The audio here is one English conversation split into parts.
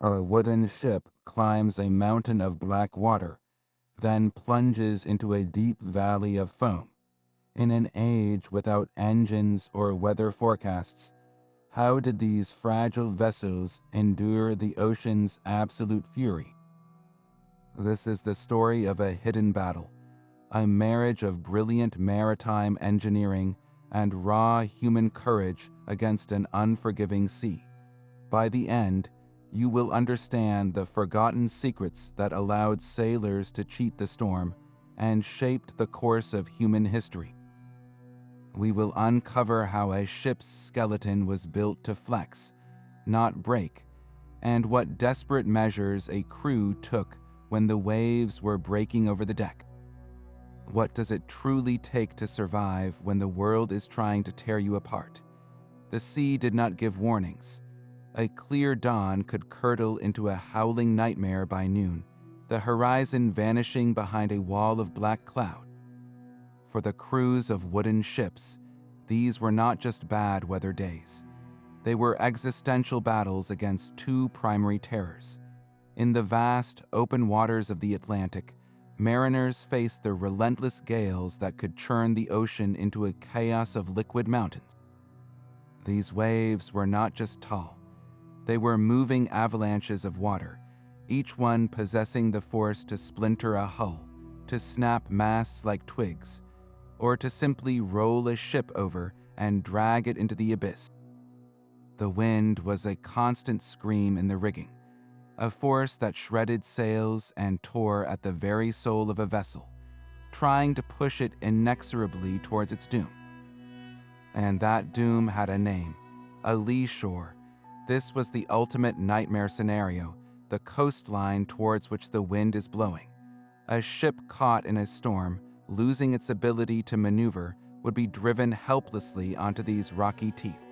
A wooden ship climbs a mountain of black water, then plunges into a deep valley of foam. In an age without engines or weather forecasts, how did these fragile vessels endure the ocean's absolute fury? This is the story of a hidden battle, a marriage of brilliant maritime engineering and raw human courage against an unforgiving sea. By the end, you will understand the forgotten secrets that allowed sailors to cheat the storm and shaped the course of human history. We will uncover how a ship's skeleton was built to flex, not break, and what desperate measures a crew took when the waves were breaking over the deck. What does it truly take to survive when the world is trying to tear you apart? The sea did not give warnings. A clear dawn could curdle into a howling nightmare by noon, the horizon vanishing behind a wall of black cloud. For the crews of wooden ships, these were not just bad weather days. They were existential battles against two primary terrors. In the vast, open waters of the Atlantic, mariners faced the relentless gales that could churn the ocean into a chaos of liquid mountains. These waves were not just tall. They were moving avalanches of water, each one possessing the force to splinter a hull, to snap masts like twigs, or to simply roll a ship over and drag it into the abyss. The wind was a constant scream in the rigging, a force that shredded sails and tore at the very soul of a vessel, trying to push it inexorably towards its doom. And that doom had a name, a lee shore. This was the ultimate nightmare scenario, the coastline towards which the wind is blowing. A ship caught in a storm, losing its ability to maneuver, would be driven helplessly onto these rocky teeth.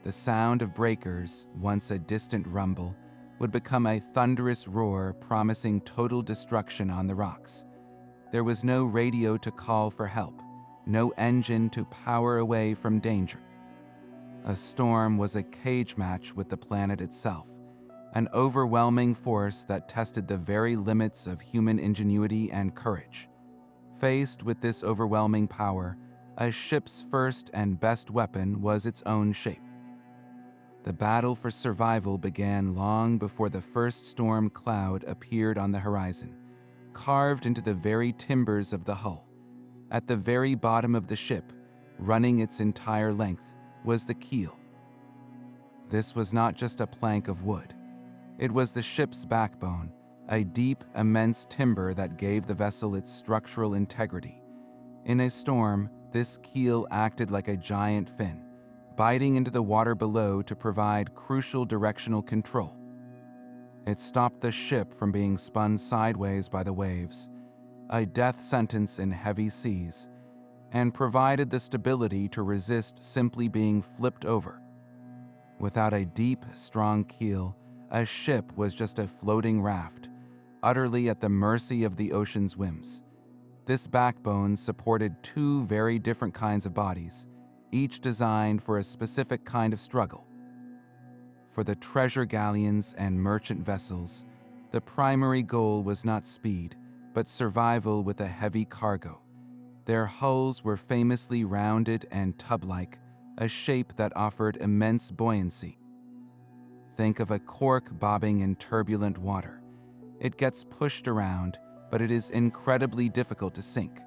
The sound of breakers, once a distant rumble, would become a thunderous roar promising total destruction on the rocks. There was no radio to call for help, no engine to power away from danger. A storm was a cage match with the planet itself, an overwhelming force that tested the very limits of human ingenuity and courage. Faced with this overwhelming power, a ship's first and best weapon was its own shape. The battle for survival began long before the first storm cloud appeared on the horizon, carved into the very timbers of the hull. At the very bottom of the ship, running its entire length, was the keel. This was not just a plank of wood. It was the ship's backbone, a deep, immense timber that gave the vessel its structural integrity. In a storm, this keel acted like a giant fin, biting into the water below to provide crucial directional control. It stopped the ship from being spun sideways by the waves, a death sentence in heavy seas, and provided the stability to resist simply being flipped over. Without a deep, strong keel, a ship was just a floating raft, utterly at the mercy of the ocean's whims. This backbone supported two very different kinds of bodies, each designed for a specific kind of struggle. For the treasure galleons and merchant vessels, the primary goal was not speed, but survival with a heavy cargo. Their hulls were famously rounded and tub-like, a shape that offered immense buoyancy. Think of a cork bobbing in turbulent water. It gets pushed around, but it is incredibly difficult to sink.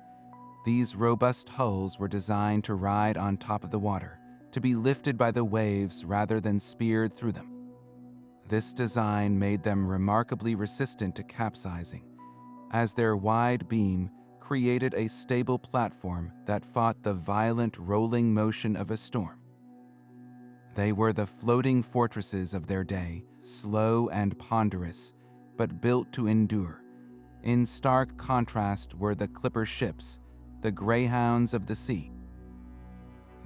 These robust hulls were designed to ride on top of the water, to be lifted by the waves rather than speared through them. This design made them remarkably resistant to capsizing, as their wide beam created a stable platform that fought the violent rolling motion of a storm. They were the floating fortresses of their day, slow and ponderous, but built to endure. In stark contrast were the clipper ships, the greyhounds of the sea.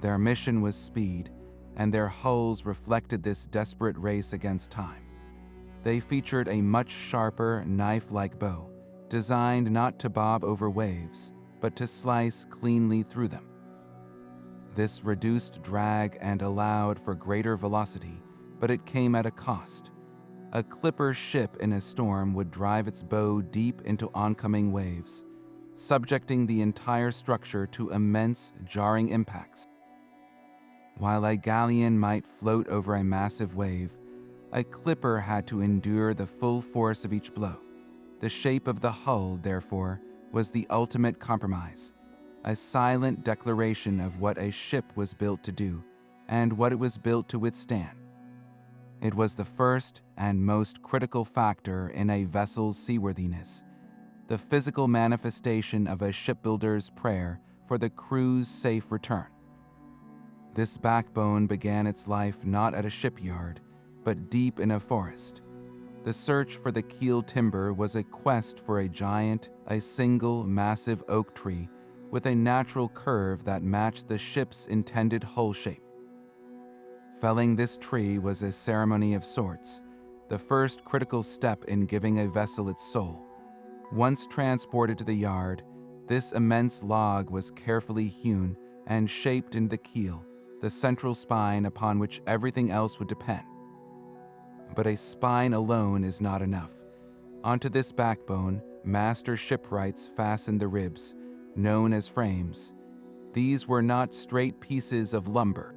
Their mission was speed, and their hulls reflected this desperate race against time. They featured a much sharper, knife-like bow, designed not to bob over waves, but to slice cleanly through them. This reduced drag and allowed for greater velocity, but it came at a cost. A clipper ship in a storm would drive its bow deep into oncoming waves, subjecting the entire structure to immense, jarring impacts. While a galleon might float over a massive wave, a clipper had to endure the full force of each blow. The shape of the hull, therefore, was the ultimate compromise, a silent declaration of what a ship was built to do and what it was built to withstand. It was the first and most critical factor in a vessel's seaworthiness, the physical manifestation of a shipbuilder's prayer for the crew's safe return. This backbone began its life not at a shipyard, but deep in a forest. The search for the keel timber was a quest for a single massive oak tree with a natural curve that matched the ship's intended hull shape. Felling this tree was a ceremony of sorts, the first critical step in giving a vessel its soul. Once transported to the yard, this immense log was carefully hewn and shaped into the keel, the central spine upon which everything else would depend. But a spine alone is not enough. Onto this backbone, master shipwrights fastened the ribs, known as frames. These were not straight pieces of lumber.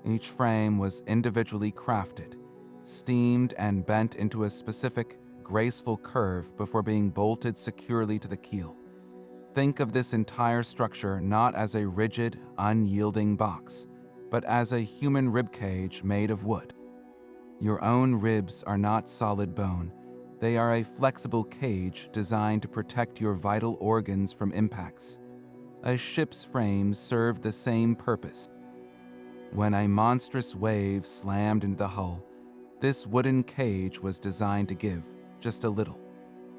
Each frame was individually crafted, steamed and bent into a specific, graceful curve before being bolted securely to the keel. Think of this entire structure not as a rigid, unyielding box, but as a human ribcage made of wood. Your own ribs are not solid bone. They are a flexible cage designed to protect your vital organs from impacts. A ship's frame served the same purpose. When a monstrous wave slammed into the hull, this wooden cage was designed to give just a little.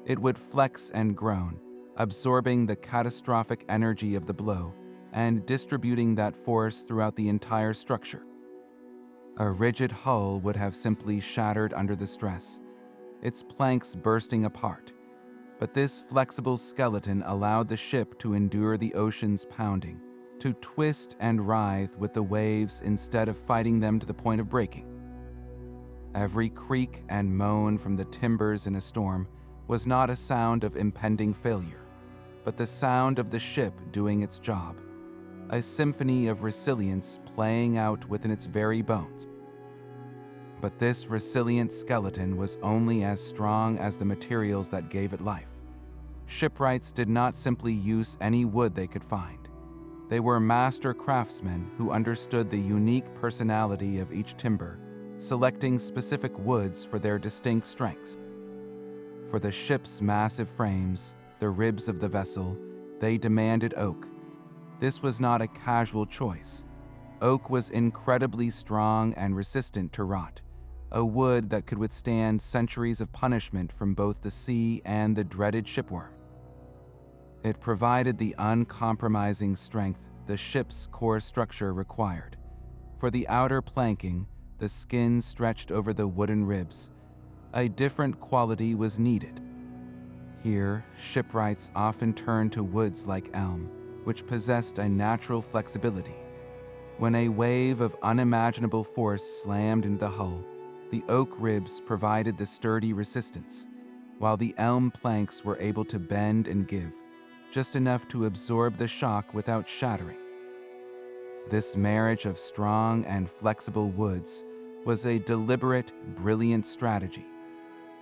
It would flex and groan, absorbing the catastrophic energy of the blow and distributing that force throughout the entire structure. A rigid hull would have simply shattered under the stress, its planks bursting apart. But this flexible skeleton allowed the ship to endure the ocean's pounding, to twist and writhe with the waves instead of fighting them to the point of breaking. Every creak and moan from the timbers in a storm was not a sound of impending failure, but the sound of the ship doing its job, a symphony of resilience playing out within its very bones. But this resilient skeleton was only as strong as the materials that gave it life. Shipwrights did not simply use any wood they could find. They were master craftsmen who understood the unique personality of each timber, selecting specific woods for their distinct strengths. For the ship's massive frames, the ribs of the vessel, they demanded oak. This was not a casual choice. Oak was incredibly strong and resistant to rot, a wood that could withstand centuries of punishment from both the sea and the dreaded shipworm. It provided the uncompromising strength the ship's core structure required. For the outer planking, the skin stretched over the wooden ribs. A different quality was needed. Here, shipwrights often turned to woods like elm, which possessed a natural flexibility. When a wave of unimaginable force slammed into the hull, the oak ribs provided the sturdy resistance, while the elm planks were able to bend and give, just enough to absorb the shock without shattering. This marriage of strong and flexible woods was a deliberate, brilliant strategy.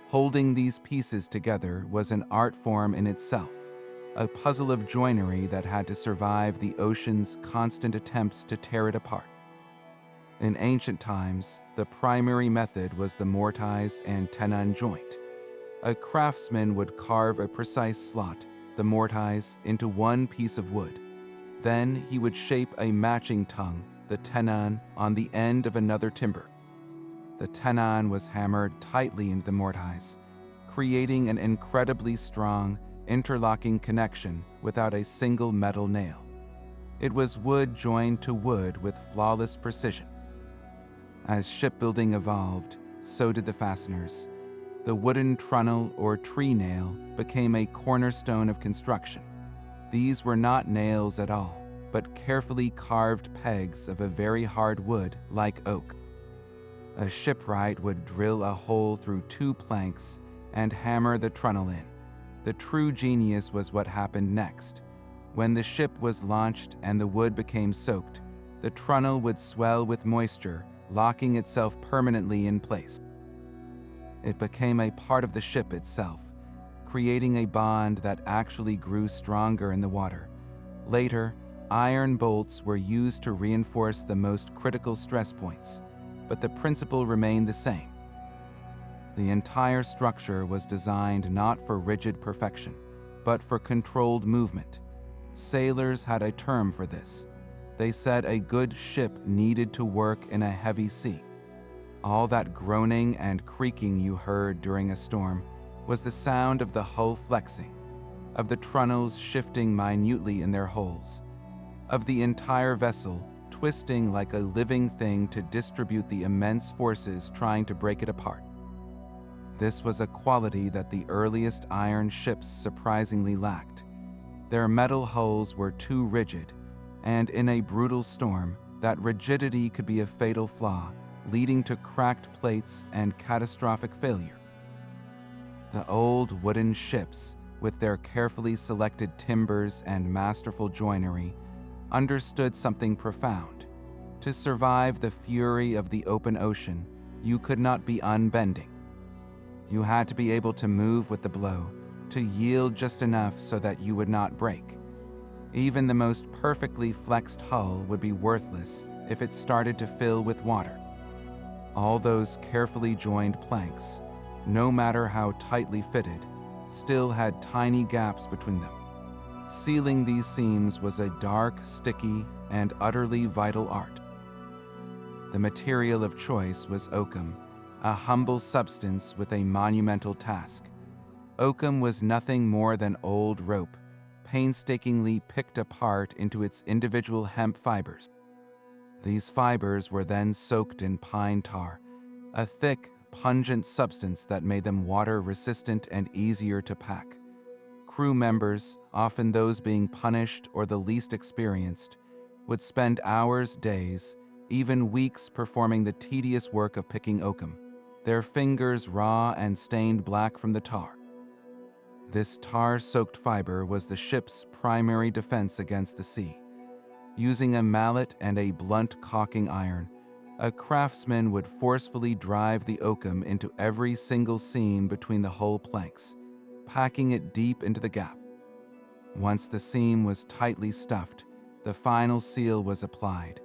Holding these pieces together was an art form in itself, a puzzle of joinery that had to survive the ocean's constant attempts to tear it apart. In ancient times, the primary method was the mortise and tenon joint. A craftsman would carve a precise slot, the mortise, into one piece of wood. Then he would shape a matching tongue, the tenon, on the end of another timber. The tenon was hammered tightly into the mortise, creating an incredibly strong, interlocking connection without a single metal nail. It was wood joined to wood with flawless precision. As shipbuilding evolved, so did the fasteners. The wooden trunnel or tree nail became a cornerstone of construction. These were not nails at all, but carefully carved pegs of a very hard wood like oak. A shipwright would drill a hole through 2 planks and hammer the trunnel in. The true genius was what happened next. When the ship was launched and the wood became soaked, the trunnel would swell with moisture, locking itself permanently in place. It became a part of the ship itself, creating a bond that actually grew stronger in the water. Later, iron bolts were used to reinforce the most critical stress points, but the principle remained the same. The entire structure was designed not for rigid perfection, but for controlled movement. Sailors had a term for this. They said a good ship needed to work in a heavy sea. All that groaning and creaking you heard during a storm was the sound of the hull flexing, of the trunnels shifting minutely in their holes, of the entire vessel twisting like a living thing to distribute the immense forces trying to break it apart. This was a quality that the earliest iron ships surprisingly lacked. Their metal hulls were too rigid, and in a brutal storm, that rigidity could be a fatal flaw, leading to cracked plates and catastrophic failure. The old wooden ships, with their carefully selected timbers and masterful joinery, understood something profound. To survive the fury of the open ocean, you could not be unbending. You had to be able to move with the blow, to yield just enough so that you would not break. Even the most perfectly flexed hull would be worthless if it started to fill with water. All those carefully joined planks, no matter how tightly fitted, still had tiny gaps between them. Sealing these seams was a dark, sticky, and utterly vital art. The material of choice was oakum, a humble substance with a monumental task. Oakum was nothing more than old rope, painstakingly picked apart into its individual hemp fibers. These fibers were then soaked in pine tar, a thick, pungent substance that made them water-resistant and easier to pack. Crew members, often those being punished or the least experienced, would spend hours, days, even weeks performing the tedious work of picking oakum, their fingers raw and stained black from the tar. This tar-soaked fiber was the ship's primary defense against the sea. Using a mallet and a blunt caulking iron, a craftsman would forcefully drive the oakum into every single seam between the hull planks, packing it deep into the gap. Once the seam was tightly stuffed, the final seal was applied.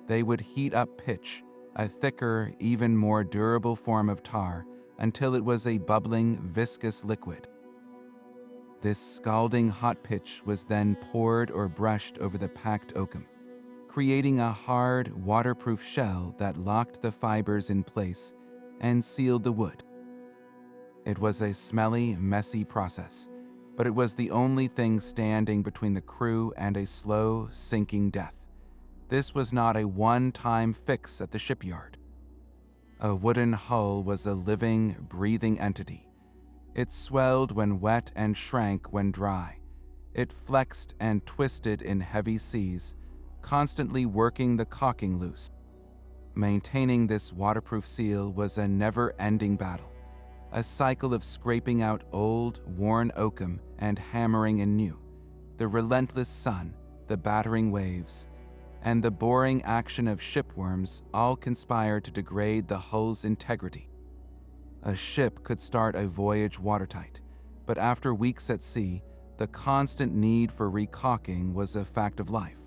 They would heat up pitch, a thicker, even more durable form of tar, until it was a bubbling, viscous liquid. This scalding hot pitch was then poured or brushed over the packed oakum, creating a hard, waterproof shell that locked the fibers in place and sealed the wood. It was a smelly, messy process, but it was the only thing standing between the crew and a slow, sinking death. This was not a one-time fix at the shipyard. A wooden hull was a living, breathing entity. It swelled when wet and shrank when dry. It flexed and twisted in heavy seas, constantly working the caulking loose. Maintaining this waterproof seal was a never-ending battle, a cycle of scraping out old, worn oakum and hammering in new. The relentless sun, the battering waves, and the boring action of shipworms all conspired to degrade the hull's integrity. A ship could start a voyage watertight, but after weeks at sea, the constant need for recaulking was a fact of life.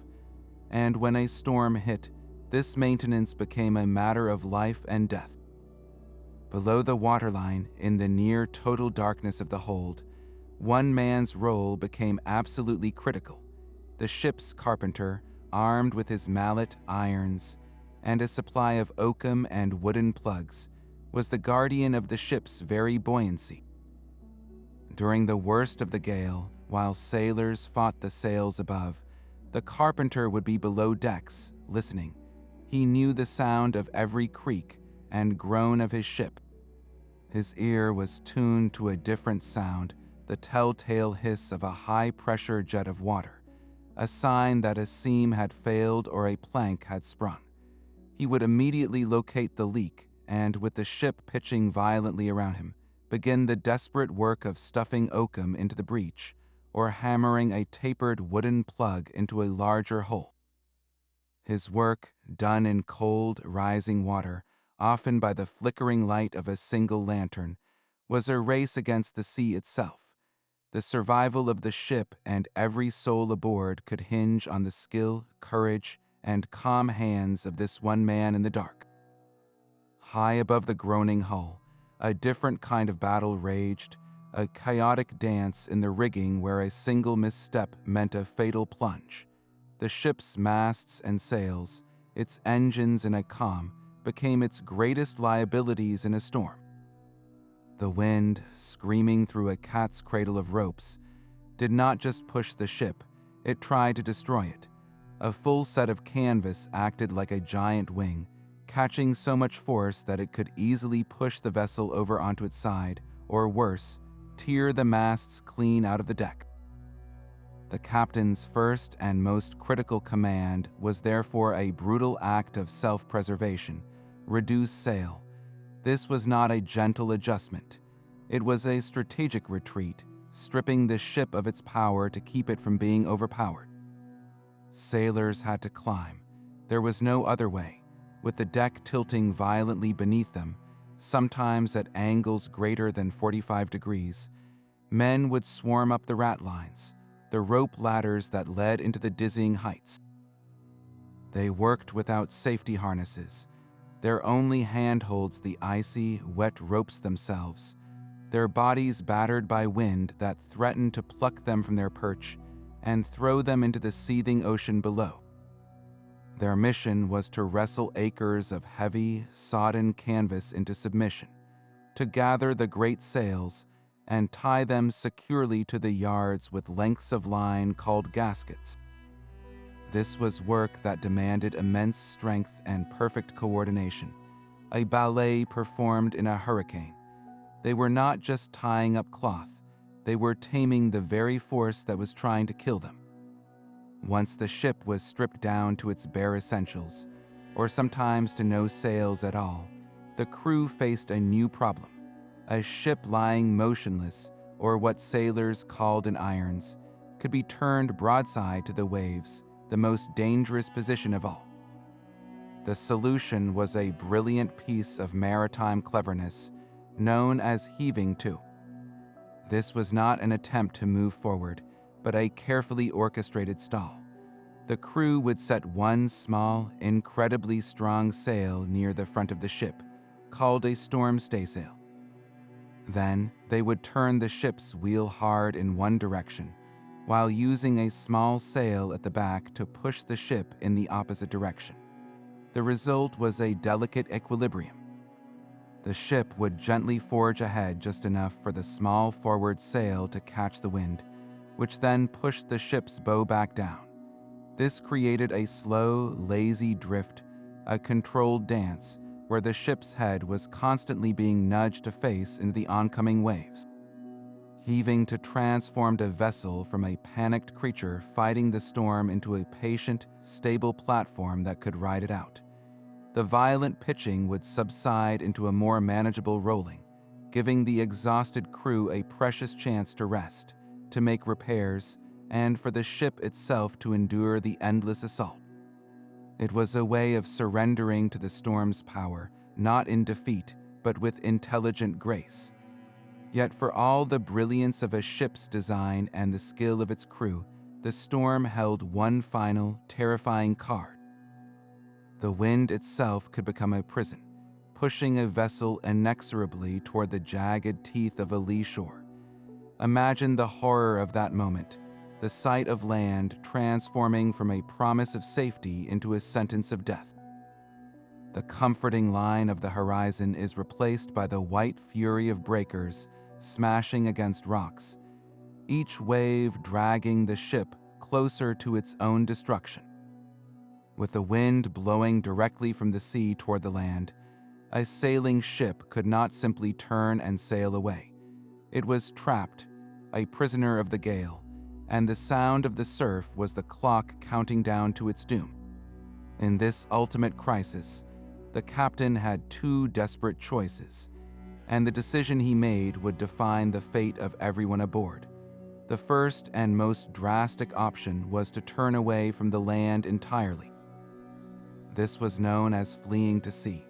And when a storm hit, this maintenance became a matter of life and death. Below the waterline, in the near total darkness of the hold, one man's role became absolutely critical. The ship's carpenter, armed with his mallet, irons, and a supply of oakum and wooden plugs, was the guardian of the ship's very buoyancy. During the worst of the gale, while sailors fought the sails above, the carpenter would be below decks, listening. He knew the sound of every creak and groan of his ship. His ear was tuned to a different sound, the telltale hiss of a high-pressure jet of water, a sign that a seam had failed or a plank had sprung. He would immediately locate the leak and, with the ship pitching violently around him, begin the desperate work of stuffing oakum into the breach or hammering a tapered wooden plug into a larger hole. His work, done in cold, rising water, often by the flickering light of a single lantern, was a race against the sea itself. The survival of the ship and every soul aboard could hinge on the skill, courage, and calm hands of this one man in the dark. High above the groaning hull, a different kind of battle raged, a chaotic dance in the rigging where a single misstep meant a fatal plunge. The ship's masts and sails, its engines in a calm, became its greatest liabilities in a storm. The wind, screaming through a cat's cradle of ropes, did not just push the ship, it tried to destroy it. A full set of canvas acted like a giant wing, catching so much force that it could easily push the vessel over onto its side, or worse, tear the masts clean out of the deck. The captain's first and most critical command was therefore a brutal act of self-preservation: reduce sail. This was not a gentle adjustment. It was a strategic retreat, stripping the ship of its power to keep it from being overpowered. Sailors had to climb. There was no other way, with the deck tilting violently beneath them, sometimes at angles greater than 45 degrees. Men would swarm up the ratlines, the rope ladders that led into the dizzying heights. They worked without safety harnesses, their only handholds the icy, wet ropes themselves, their bodies battered by wind that threatened to pluck them from their perch and throw them into the seething ocean below. Their mission was to wrestle acres of heavy, sodden canvas into submission, to gather the great sails and tie them securely to the yards with lengths of line called gaskets. This was work that demanded immense strength and perfect coordination, a ballet performed in a hurricane. They were not just tying up cloth, they were taming the very force that was trying to kill them. Once the ship was stripped down to its bare essentials, or sometimes to no sails at all, the crew faced a new problem. A ship lying motionless, or what sailors called in irons, could be turned broadside to the waves, the most dangerous position of all. The solution was a brilliant piece of maritime cleverness known as heaving to. This was not an attempt to move forward, but a carefully orchestrated stall. The crew would set one small, incredibly strong sail near the front of the ship, called a storm staysail. Then they would turn the ship's wheel hard in one direction, while using a small sail at the back to push the ship in the opposite direction. The result was a delicate equilibrium. The ship would gently forge ahead just enough for the small forward sail to catch the wind, which then pushed the ship's bow back down. This created a slow, lazy drift, a controlled dance where the ship's head was constantly being nudged to face into the oncoming waves. Heaving to transformed a vessel from a panicked creature fighting the storm into a patient, stable platform that could ride it out. The violent pitching would subside into a more manageable rolling, giving the exhausted crew a precious chance to rest, to make repairs, and for the ship itself to endure the endless assault. It was a way of surrendering to the storm's power, not in defeat, but with intelligent grace. Yet for all the brilliance of a ship's design and the skill of its crew, the storm held one final, terrifying card. The wind itself could become a prison, pushing a vessel inexorably toward the jagged teeth of a lee shore. Imagine the horror of that moment, the sight of land transforming from a promise of safety into a sentence of death. The comforting line of the horizon is replaced by the white fury of breakers smashing against rocks, each wave dragging the ship closer to its own destruction. With the wind blowing directly from the sea toward the land, a sailing ship could not simply turn and sail away. It was trapped, a prisoner of the gale, and the sound of the surf was the clock counting down to its doom. In this ultimate crisis, The captain had two desperate choices, and the decision he made would define the fate of everyone aboard. The first and most drastic option was to turn away from the land entirely. This was known as fleeing to sea.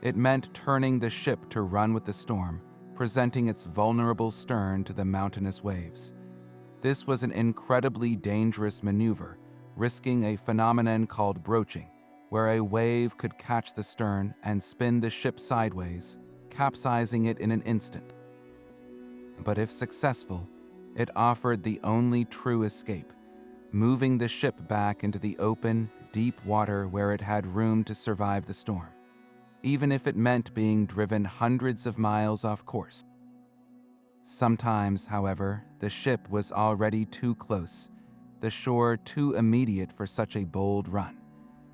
It meant turning the ship to run with the storm, presenting its vulnerable stern to the mountainous waves. This was an incredibly dangerous maneuver, risking a phenomenon called broaching, where a wave could catch the stern and spin the ship sideways, capsizing it in an instant. But if successful, it offered the only true escape, moving the ship back into the open, deep water where it had room to survive the storm, even if it meant being driven hundreds of miles off course. Sometimes, however, the ship was already too close, the shore too immediate for such a bold run.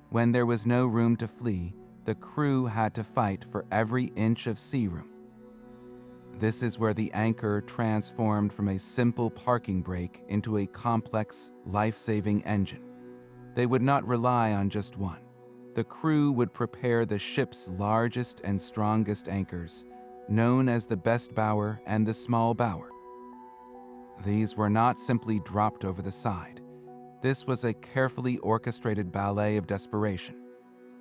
When there was no room to flee, the crew had to fight for every inch of sea room. This is where the anchor transformed from a simple parking brake into a complex, life-saving engine. They would not rely on just one. The crew would prepare the ship's largest and strongest anchors, known as the best bower and the small bower. These were not simply dropped over the side. This was a carefully orchestrated ballet of desperation.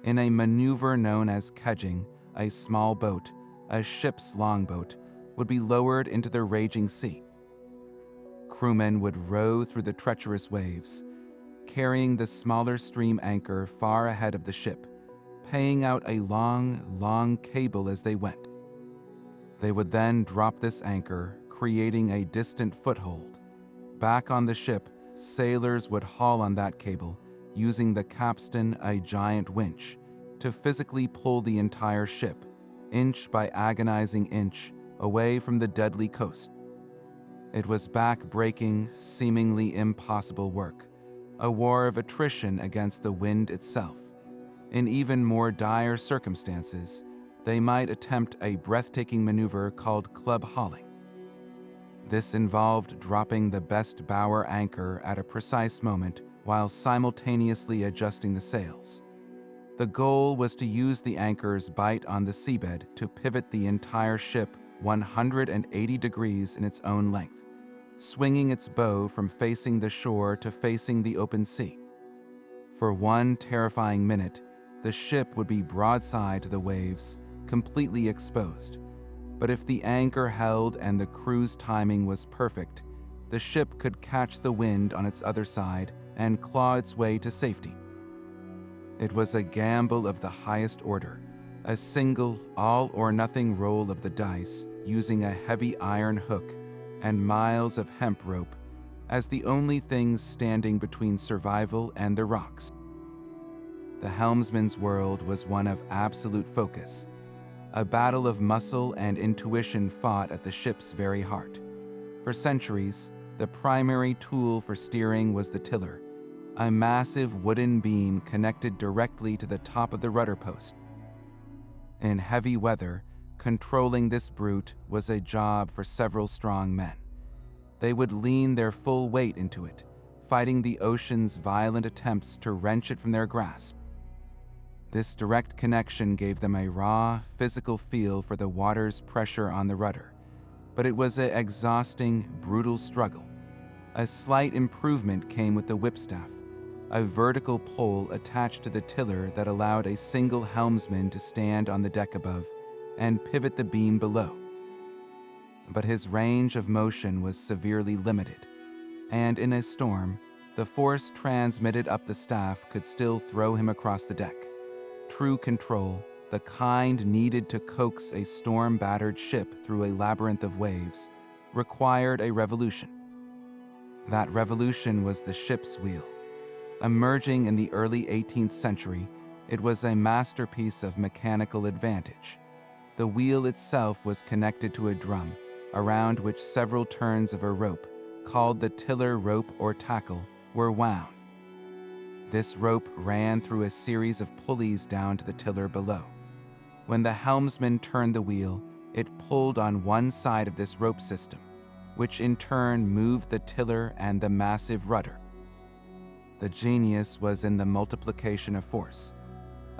In a maneuver known as kedging, a small boat, a ship's longboat, would be lowered into the raging sea. Crewmen would row through the treacherous waves, carrying the smaller stream anchor far ahead of the ship, paying out a long cable as they went. They would then drop this anchor, creating a distant foothold. Back on the ship, sailors would haul on that cable, using the capstan, a giant winch, to physically pull the entire ship, inch by agonizing inch, away from the deadly coast. It was back-breaking, seemingly impossible work, a war of attrition against the wind itself. In even more dire circumstances, they might attempt a breathtaking maneuver called club hauling. This involved dropping the best bower anchor at a precise moment while simultaneously adjusting the sails. The goal was to use the anchor's bite on the seabed to pivot the entire ship 180 degrees in its own length, swinging its bow from facing the shore to facing the open sea. For one terrifying minute, the ship would be broadside to the waves, completely exposed. But if the anchor held and the crew's timing was perfect, the ship could catch the wind on its other side and claw its way to safety. It was a gamble of the highest order, a single all-or-nothing roll of the dice using a heavy iron hook and miles of hemp rope as the only things standing between survival and the rocks. The helmsman's world was one of absolute focus, a battle of muscle and intuition fought at the ship's very heart. For centuries, the primary tool for steering was the tiller, a massive wooden beam connected directly to the top of the rudder post. In heavy weather, controlling this brute was a job for several strong men. They would lean their full weight into it, fighting the ocean's violent attempts to wrench it from their grasp. This direct connection gave them a raw, physical feel for the water's pressure on the rudder, but it was an exhausting, brutal struggle. A slight improvement came with the whipstaff, a vertical pole attached to the tiller that allowed a single helmsman to stand on the deck above and pivot the beam below. But his range of motion was severely limited, and in a storm, the force transmitted up the staff could still throw him across the deck. True control, the kind needed to coax a storm-battered ship through a labyrinth of waves, required a revolution. That revolution was the ship's wheel. Emerging in the early 18th century, it was a masterpiece of mechanical advantage. The wheel itself was connected to a drum, around which several turns of a rope, called the tiller rope or tackle, were wound. This rope ran through a series of pulleys down to the tiller below. When the helmsman turned the wheel, it pulled on one side of this rope system, which in turn moved the tiller and the massive rudder. The genius was in the multiplication of force.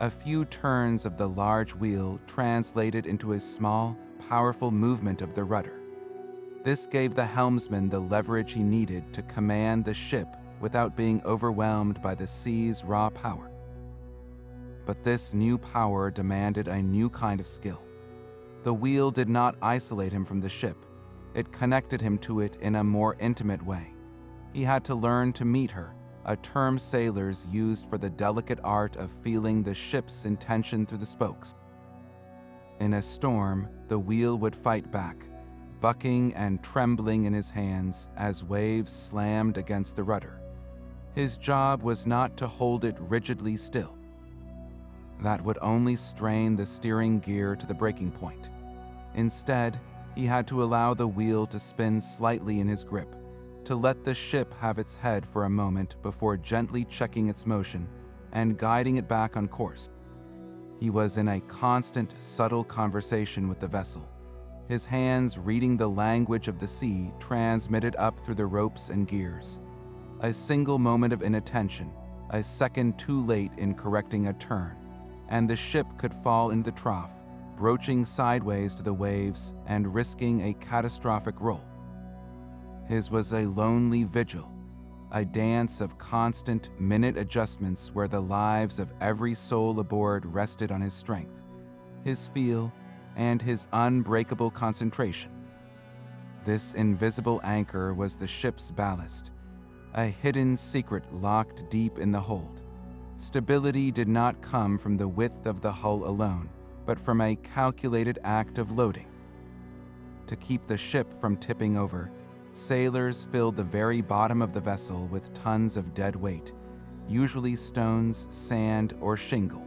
A few turns of the large wheel translated into a small, powerful movement of the rudder. This gave the helmsman the leverage he needed to command the ship without being overwhelmed by the sea's raw power. But this new power demanded a new kind of skill. The wheel did not isolate him from the ship. It connected him to it in a more intimate way. He had to learn to meet her, a term sailors used for the delicate art of feeling the ship's intention through the spokes. In a storm, the wheel would fight back, bucking and trembling in his hands as waves slammed against the rudder. His job was not to hold it rigidly still. That would only strain the steering gear to the breaking point. Instead, he had to allow the wheel to spin slightly in his grip, to let the ship have its head for a moment before gently checking its motion and guiding it back on course. He was in a constant, subtle conversation with the vessel, his hands reading the language of the sea transmitted up through the ropes and gears. A single moment of inattention, a second too late in correcting a turn, and the ship could fall into the trough, broaching sideways to the waves and risking a catastrophic roll. His was a lonely vigil, a dance of constant minute adjustments where the lives of every soul aboard rested on his strength, his feel, and his unbreakable concentration. This invisible anchor was the ship's ballast, a hidden secret locked deep in the hold. Stability did not come from the width of the hull alone, but from a calculated act of loading. To keep the ship from tipping over, sailors filled the very bottom of the vessel with tons of dead weight, usually stones, sand, or shingle.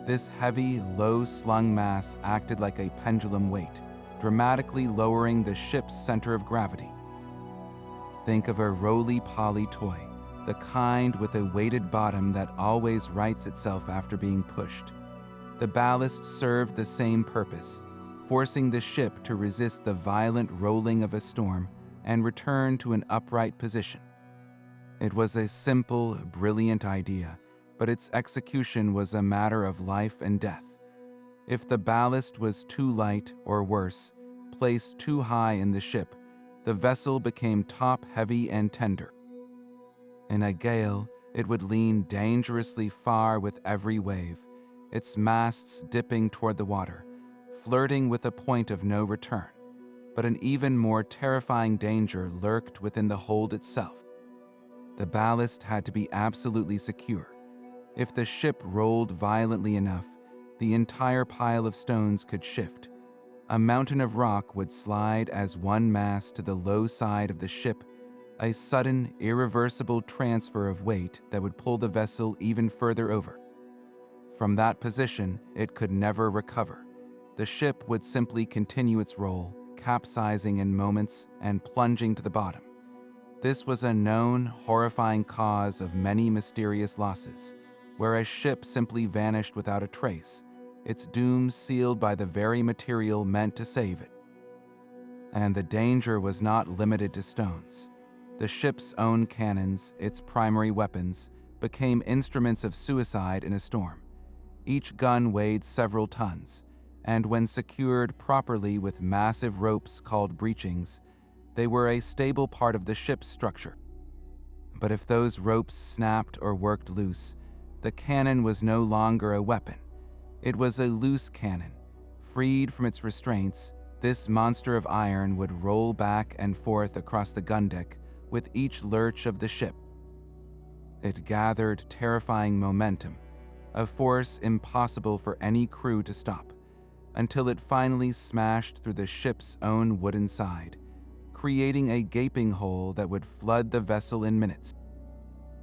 This heavy, low-slung mass acted like a pendulum weight, dramatically lowering the ship's center of gravity. Think of a roly-poly toy, the kind with a weighted bottom that always rights itself after being pushed. The ballast served the same purpose, forcing the ship to resist the violent rolling of a storm and return to an upright position. It was a simple, brilliant idea, but its execution was a matter of life and death. If the ballast was too light, or worse, placed too high in the ship, the vessel became top-heavy and tender. In a gale, it would lean dangerously far with every wave, its masts dipping toward the water, flirting with a point of no return. But an even more terrifying danger lurked within the hold itself. The ballast had to be absolutely secure. If the ship rolled violently enough, the entire pile of stones could shift. A mountain of rock would slide as one mass to the low side of the ship, a sudden, irreversible transfer of weight that would pull the vessel even further over. From that position, it could never recover. The ship would simply continue its roll, capsizing in moments and plunging to the bottom. This was a known, horrifying cause of many mysterious losses, where a ship simply vanished without a trace, its doom sealed by the very material meant to save it. And the danger was not limited to stones. The ship's own cannons, its primary weapons, became instruments of suicide in a storm. Each gun weighed several tons, and when secured properly with massive ropes called breechings, they were a stable part of the ship's structure. But if those ropes snapped or worked loose, the cannon was no longer a weapon. It was a loose cannon. Freed from its restraints, this monster of iron would roll back and forth across the gun deck with each lurch of the ship. It gathered terrifying momentum, a force impossible for any crew to stop, until it finally smashed through the ship's own wooden side, creating a gaping hole that would flood the vessel in minutes.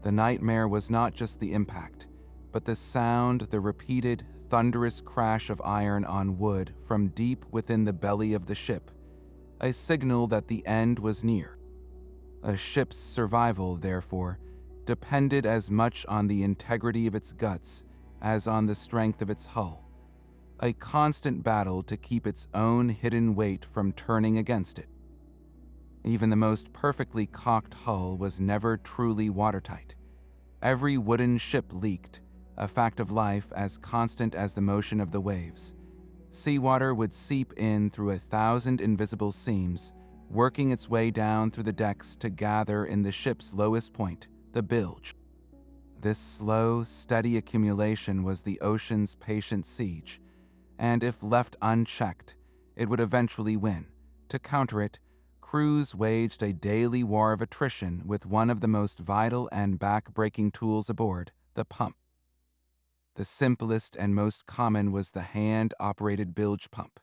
The nightmare was not just the impact, but the sound, the repeated, thunderous crash of iron on wood from deep within the belly of the ship, a signal that the end was near. A ship's survival, therefore, depended as much on the integrity of its guts as on the strength of its hull, a constant battle to keep its own hidden weight from turning against it. Even the most perfectly caulked hull was never truly watertight. Every wooden ship leaked, a fact of life as constant as the motion of the waves. Seawater would seep in through 1,000 invisible seams, working its way down through the decks to gather in the ship's lowest point, the bilge. This slow, steady accumulation was the ocean's patient siege, and if left unchecked, it would eventually win. To counter it, crews waged a daily war of attrition with one of the most vital and back-breaking tools aboard, the pump. The simplest and most common was the hand-operated bilge pump.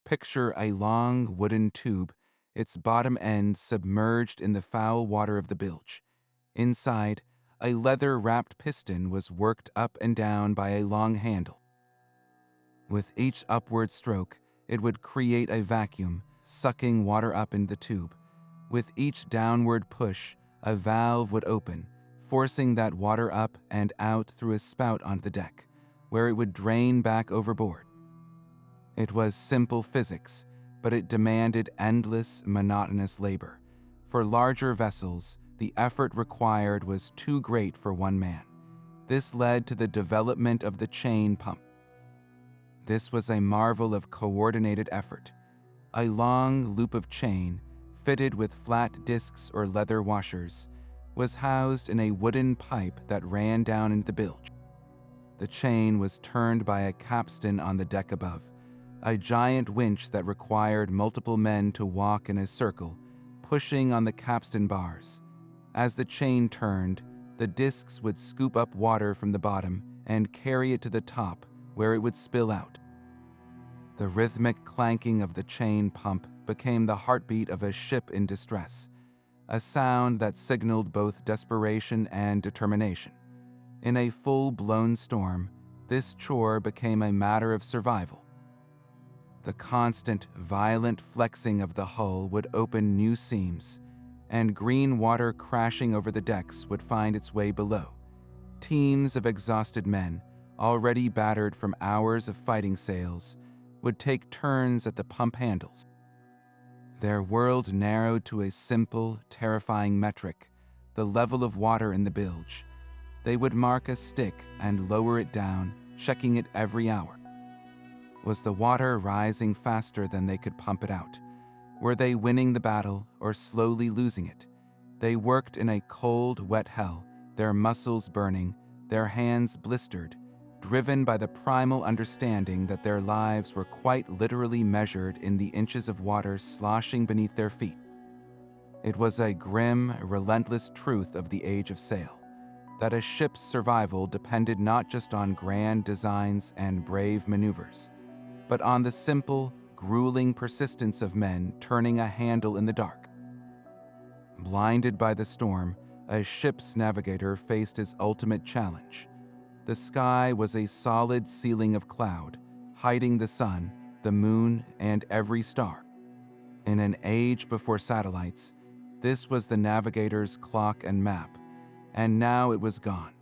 Picture a long wooden tube, its bottom end submerged in the foul water of the bilge. Inside, a leather-wrapped piston was worked up and down by a long handle. With each upward stroke, it would create a vacuum, sucking water up in the tube. With each downward push, a valve would open, forcing that water up and out through a spout on the deck, where it would drain back overboard. It was simple physics, but it demanded endless, monotonous labor. For larger vessels, the effort required was too great for one man. This led to the development of the chain pump. This was a marvel of coordinated effort. A long loop of chain, fitted with flat discs or leather washers, was housed in a wooden pipe that ran down into the bilge. The chain was turned by a capstan on the deck above, a giant winch that required multiple men to walk in a circle, pushing on the capstan bars. As the chain turned, the discs would scoop up water from the bottom and carry it to the top, where it would spill out. The rhythmic clanking of the chain pump became the heartbeat of a ship in distress, a sound that signaled both desperation and determination. In a full-blown storm, this chore became a matter of survival. The constant, violent flexing of the hull would open new seams, and green water crashing over the decks would find its way below. Teams of exhausted men, already battered from hours of fighting sails, would take turns at the pump handles. Their world narrowed to a simple, terrifying metric, the level of water in the bilge. They would mark a stick and lower it down, checking it every hour. Was the water rising faster than they could pump it out? Were they winning the battle or slowly losing it? They worked in a cold, wet hell, their muscles burning, their hands blistered, driven by the primal understanding that their lives were quite literally measured in the inches of water sloshing beneath their feet. It was a grim, relentless truth of the age of sail, that a ship's survival depended not just on grand designs and brave maneuvers, but on the simple, grueling persistence of men turning a handle in the dark. Blinded by the storm, a ship's navigator faced his ultimate challenge. The sky was a solid ceiling of cloud, hiding the sun, the moon, and every star. In an age before satellites, this was the navigator's clock and map, and now it was gone.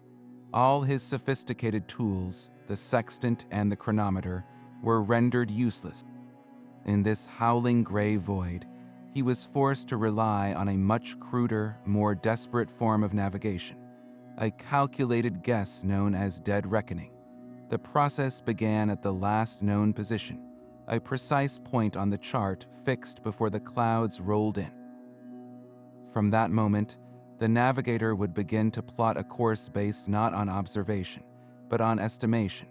All his sophisticated tools, the sextant and the chronometer, were rendered useless. In this howling gray void, he was forced to rely on a much cruder, more desperate form of navigation, a calculated guess known as dead reckoning. The process began at the last known position, a precise point on the chart fixed before the clouds rolled in. From that moment, the navigator would begin to plot a course based not on observation, but on estimation.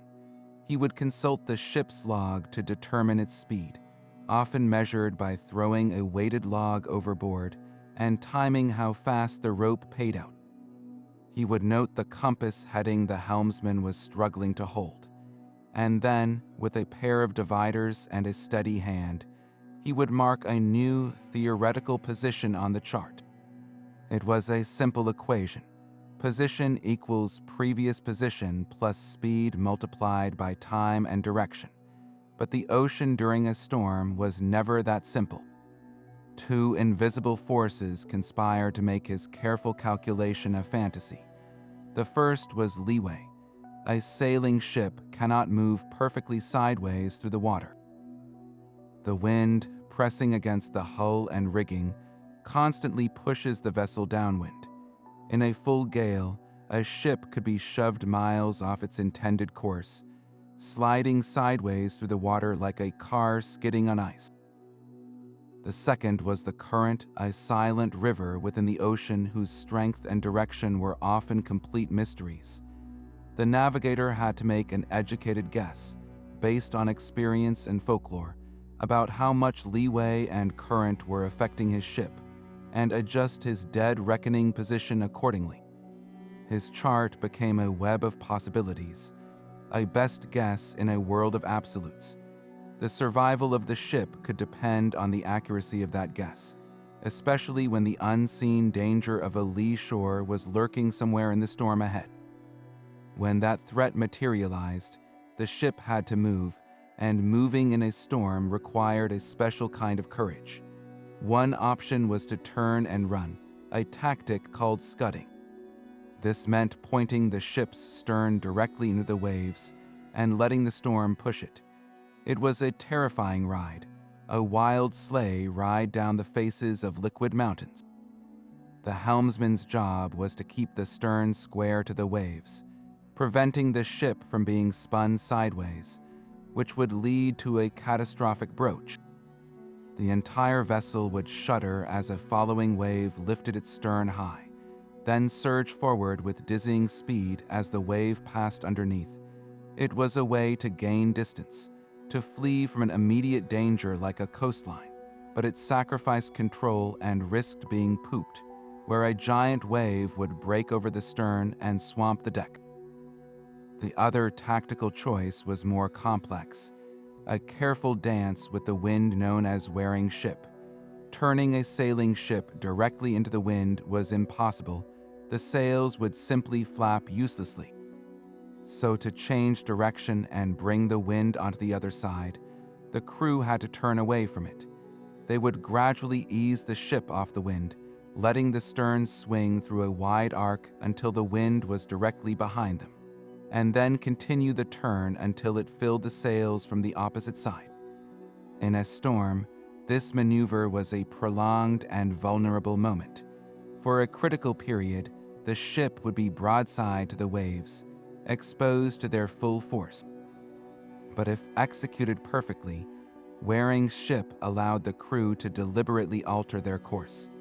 He would consult the ship's log to determine its speed, often measured by throwing a weighted log overboard and timing how fast the rope paid out. He would note the compass heading the helmsman was struggling to hold, and then, with a pair of dividers and a steady hand, he would mark a new theoretical position on the chart. It was a simple equation. Position equals previous position plus speed multiplied by time and direction. But the ocean during a storm was never that simple. Two invisible forces conspired to make his careful calculation a fantasy. The first was leeway. A sailing ship cannot move perfectly sideways through the water. The wind, pressing against the hull and rigging, constantly pushes the vessel downwind. In a full gale, A ship could be shoved miles off its intended course, sliding sideways through the water like a car skidding on ice. The second was the current, a silent river within the ocean whose strength and direction were often complete mysteries. The navigator had to make an educated guess, based on experience and folklore, about how much leeway and current were affecting his ship, and adjust his dead reckoning position accordingly. His chart became a web of possibilities, a best guess in a world of absolutes. The survival of the ship could depend on the accuracy of that guess, especially when the unseen danger of a lee shore was lurking somewhere in the storm ahead. When that threat materialized, the ship had to move, and moving in a storm required a special kind of courage. One option was to turn and run, a tactic called scudding. This meant pointing the ship's stern directly into the waves and letting the storm push it. It was a terrifying ride, a wild sleigh ride down the faces of liquid mountains. The helmsman's job was to keep the stern square to the waves, preventing the ship from being spun sideways, which would lead to a catastrophic broach. The entire vessel would shudder as a following wave lifted its stern high, then surge forward with dizzying speed as the wave passed underneath. It was a way to gain distance, to flee from an immediate danger like a coastline, but it sacrificed control and risked being pooped, where a giant wave would break over the stern and swamp the deck. The other tactical choice was more complex, a careful dance with the wind known as wearing ship. Turning a sailing ship directly into the wind was impossible. The sails would simply flap uselessly. So to change direction and bring the wind onto the other side, the crew had to turn away from it. They would gradually ease the ship off the wind, letting the stern swing through a wide arc until the wind was directly behind them, and then continue the turn until it filled the sails from the opposite side. In a storm, this maneuver was a prolonged and vulnerable moment. For a critical period, the ship would be broadside to the waves, exposed to their full force. But if executed perfectly, wearing ship allowed the crew to deliberately alter their course,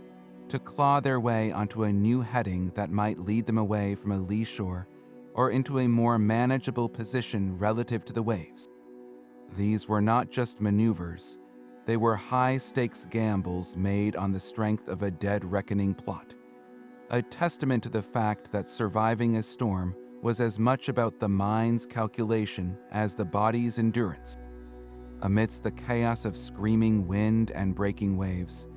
to claw their way onto a new heading that might lead them away from a lee shore or into a more manageable position relative to the waves. These were not just maneuvers, they were high-stakes gambles made on the strength of a dead reckoning plot, a testament to the fact that surviving a storm was as much about the mind's calculation as the body's endurance. Amidst the chaos of screaming wind and breaking waves,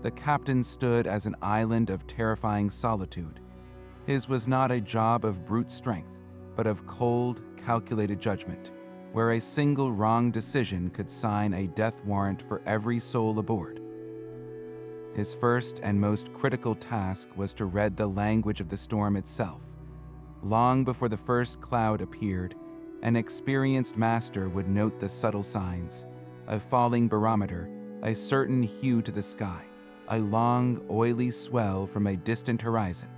the captain stood as an island of terrifying solitude. His was not a job of brute strength, but of cold, calculated judgment, where a single wrong decision could sign a death warrant for every soul aboard. His first and most critical task was to read the language of the storm itself. Long before the first cloud appeared, an experienced master would note the subtle signs: a falling barometer, a certain hue to the sky, a long, oily swell from a distant horizon.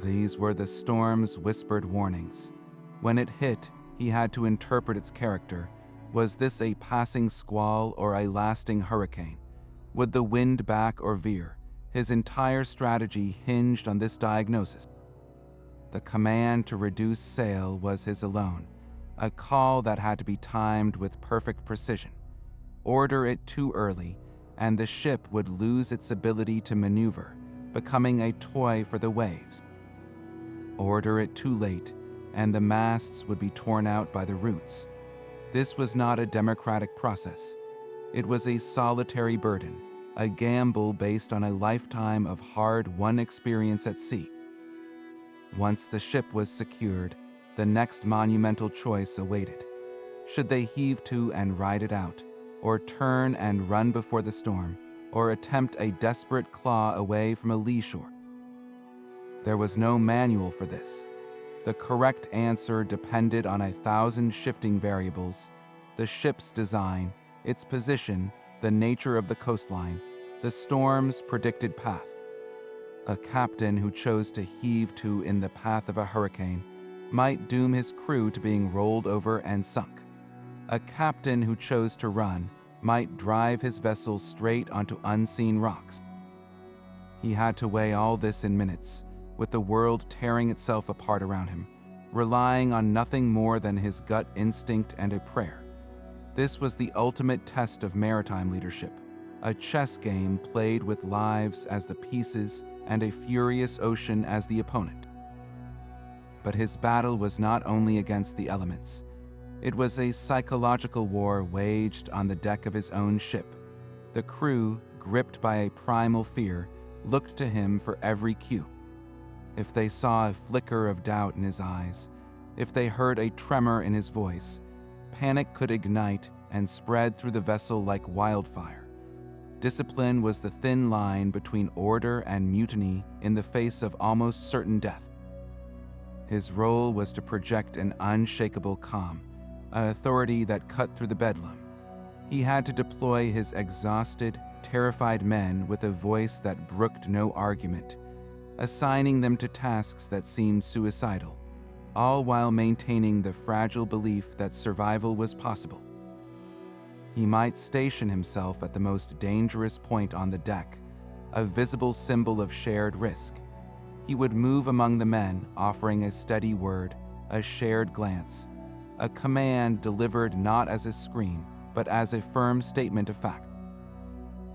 These were the storm's whispered warnings. When it hit, he had to interpret its character. Was this a passing squall or a lasting hurricane? Would the wind back or veer? His entire strategy hinged on this diagnosis. The command to reduce sail was his alone, a call that had to be timed with perfect precision. Order it too early, and the ship would lose its ability to maneuver, becoming a toy for the waves. Order it too late, and the masts would be torn out by the roots. This was not a democratic process. It was a solitary burden, a gamble based on a lifetime of hard-won experience at sea. Once the ship was secured, the next monumental choice awaited. Should they heave to and ride it out, or turn and run before the storm, or attempt a desperate claw away from a lee shore? There was no manual for this. The correct answer depended on 1,000 shifting variables: the ship's design, its position, the nature of the coastline, the storm's predicted path. A captain who chose to heave to in the path of a hurricane might doom his crew to being rolled over and sunk. A captain who chose to run might drive his vessel straight onto unseen rocks. He had to weigh all this in minutes, with the world tearing itself apart around him, relying on nothing more than his gut instinct and a prayer. This was the ultimate test of maritime leadership, a chess game played with lives as the pieces and a furious ocean as the opponent. But his battle was not only against the elements. It was a psychological war waged on the deck of his own ship. The crew, gripped by a primal fear, looked to him for every cue. If they saw a flicker of doubt in his eyes, if they heard a tremor in his voice, panic could ignite and spread through the vessel like wildfire. Discipline was the thin line between order and mutiny in the face of almost certain death. His role was to project an unshakable calm, an authority that cut through the bedlam. He had to deploy his exhausted, terrified men with a voice that brooked no argument, assigning them to tasks that seemed suicidal, all while maintaining the fragile belief that survival was possible. He might station himself at the most dangerous point on the deck, a visible symbol of shared risk. He would move among the men, offering a steady word, a shared glance, a command delivered not as a scream, but as a firm statement of fact.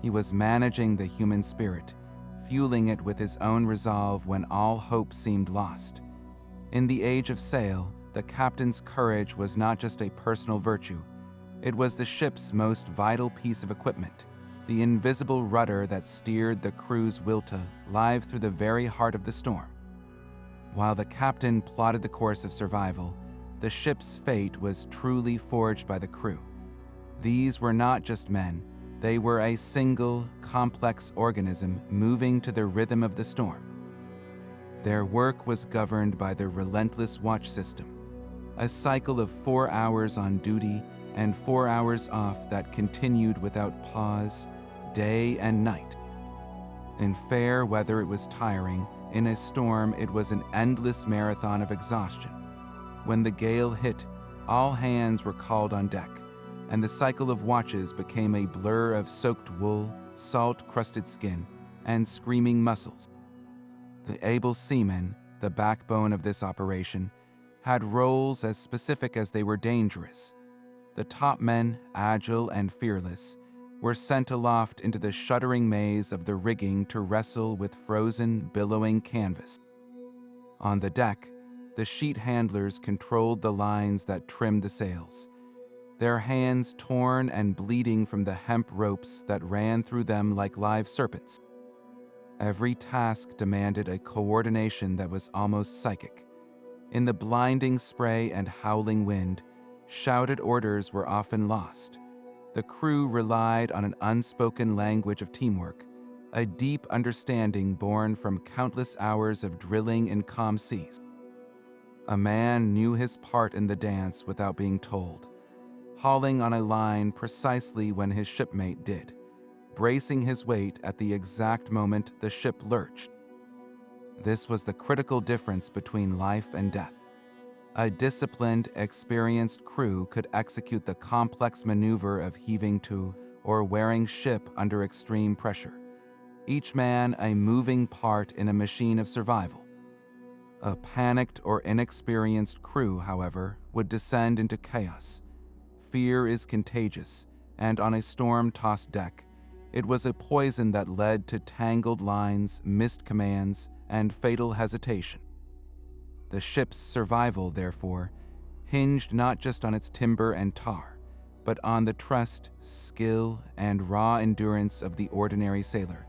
He was managing the human spirit, fueling it with his own resolve when all hope seemed lost. In the age of sail, the captain's courage was not just a personal virtue. It was the ship's most vital piece of equipment, the invisible rudder that steered the crew's will to live through the very heart of the storm. While the captain plotted the course of survival, the ship's fate was truly forged by the crew. These were not just men, they were a single, complex organism moving to the rhythm of the storm. Their work was governed by the relentless watch system, a cycle of 4 hours on duty and 4 hours off that continued without pause, day and night. In fair weather it was tiring, in a storm it was an endless marathon of exhaustion. When the gale hit, all hands were called on deck, and the cycle of watches became a blur of soaked wool, salt-crusted skin, and screaming muscles. The able seamen, the backbone of this operation, had roles as specific as they were dangerous. The top men, agile and fearless, were sent aloft into the shuddering maze of the rigging to wrestle with frozen, billowing canvas. On the deck, the sheet handlers controlled the lines that trimmed the sails, their hands torn and bleeding from the hemp ropes that ran through them like live serpents. Every task demanded a coordination that was almost psychic. In the blinding spray and howling wind, shouted orders were often lost. The crew relied on an unspoken language of teamwork, a deep understanding born from countless hours of drilling in calm seas. A man knew his part in the dance without being told, hauling on a line precisely when his shipmate did, bracing his weight at the exact moment the ship lurched. This was the critical difference between life and death. A disciplined, experienced crew could execute the complex maneuver of heaving to or wearing ship under extreme pressure, each man a moving part in a machine of survival. A panicked or inexperienced crew, however, would descend into chaos. Fear is contagious, and on a storm-tossed deck, it was a poison that led to tangled lines, missed commands, and fatal hesitation. The ship's survival, therefore, hinged not just on its timber and tar, but on the trust, skill, and raw endurance of the ordinary sailor,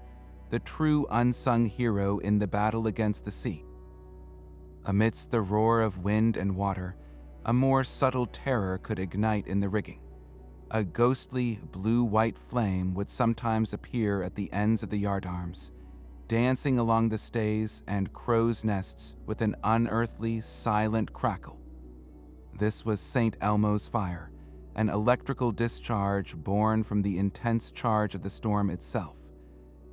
the true unsung hero in the battle against the sea. Amidst the roar of wind and water, a more subtle terror could ignite in the rigging. A ghostly blue-white flame would sometimes appear at the ends of the yardarms, dancing along the stays and crow's nests with an unearthly, silent crackle. This was St. Elmo's fire, an electrical discharge born from the intense charge of the storm itself.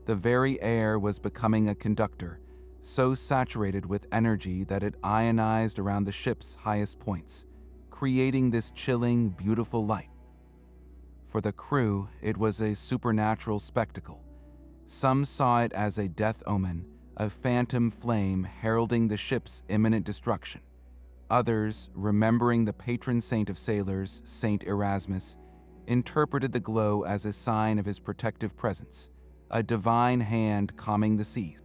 The very air was becoming a conductor, so saturated with energy that it ionized around the ship's highest points, creating this chilling, beautiful light. For the crew, it was a supernatural spectacle. Some saw it as a death omen, a phantom flame heralding the ship's imminent destruction. Others, remembering the patron saint of sailors, Saint Erasmus, interpreted the glow as a sign of his protective presence, a divine hand calming the seas.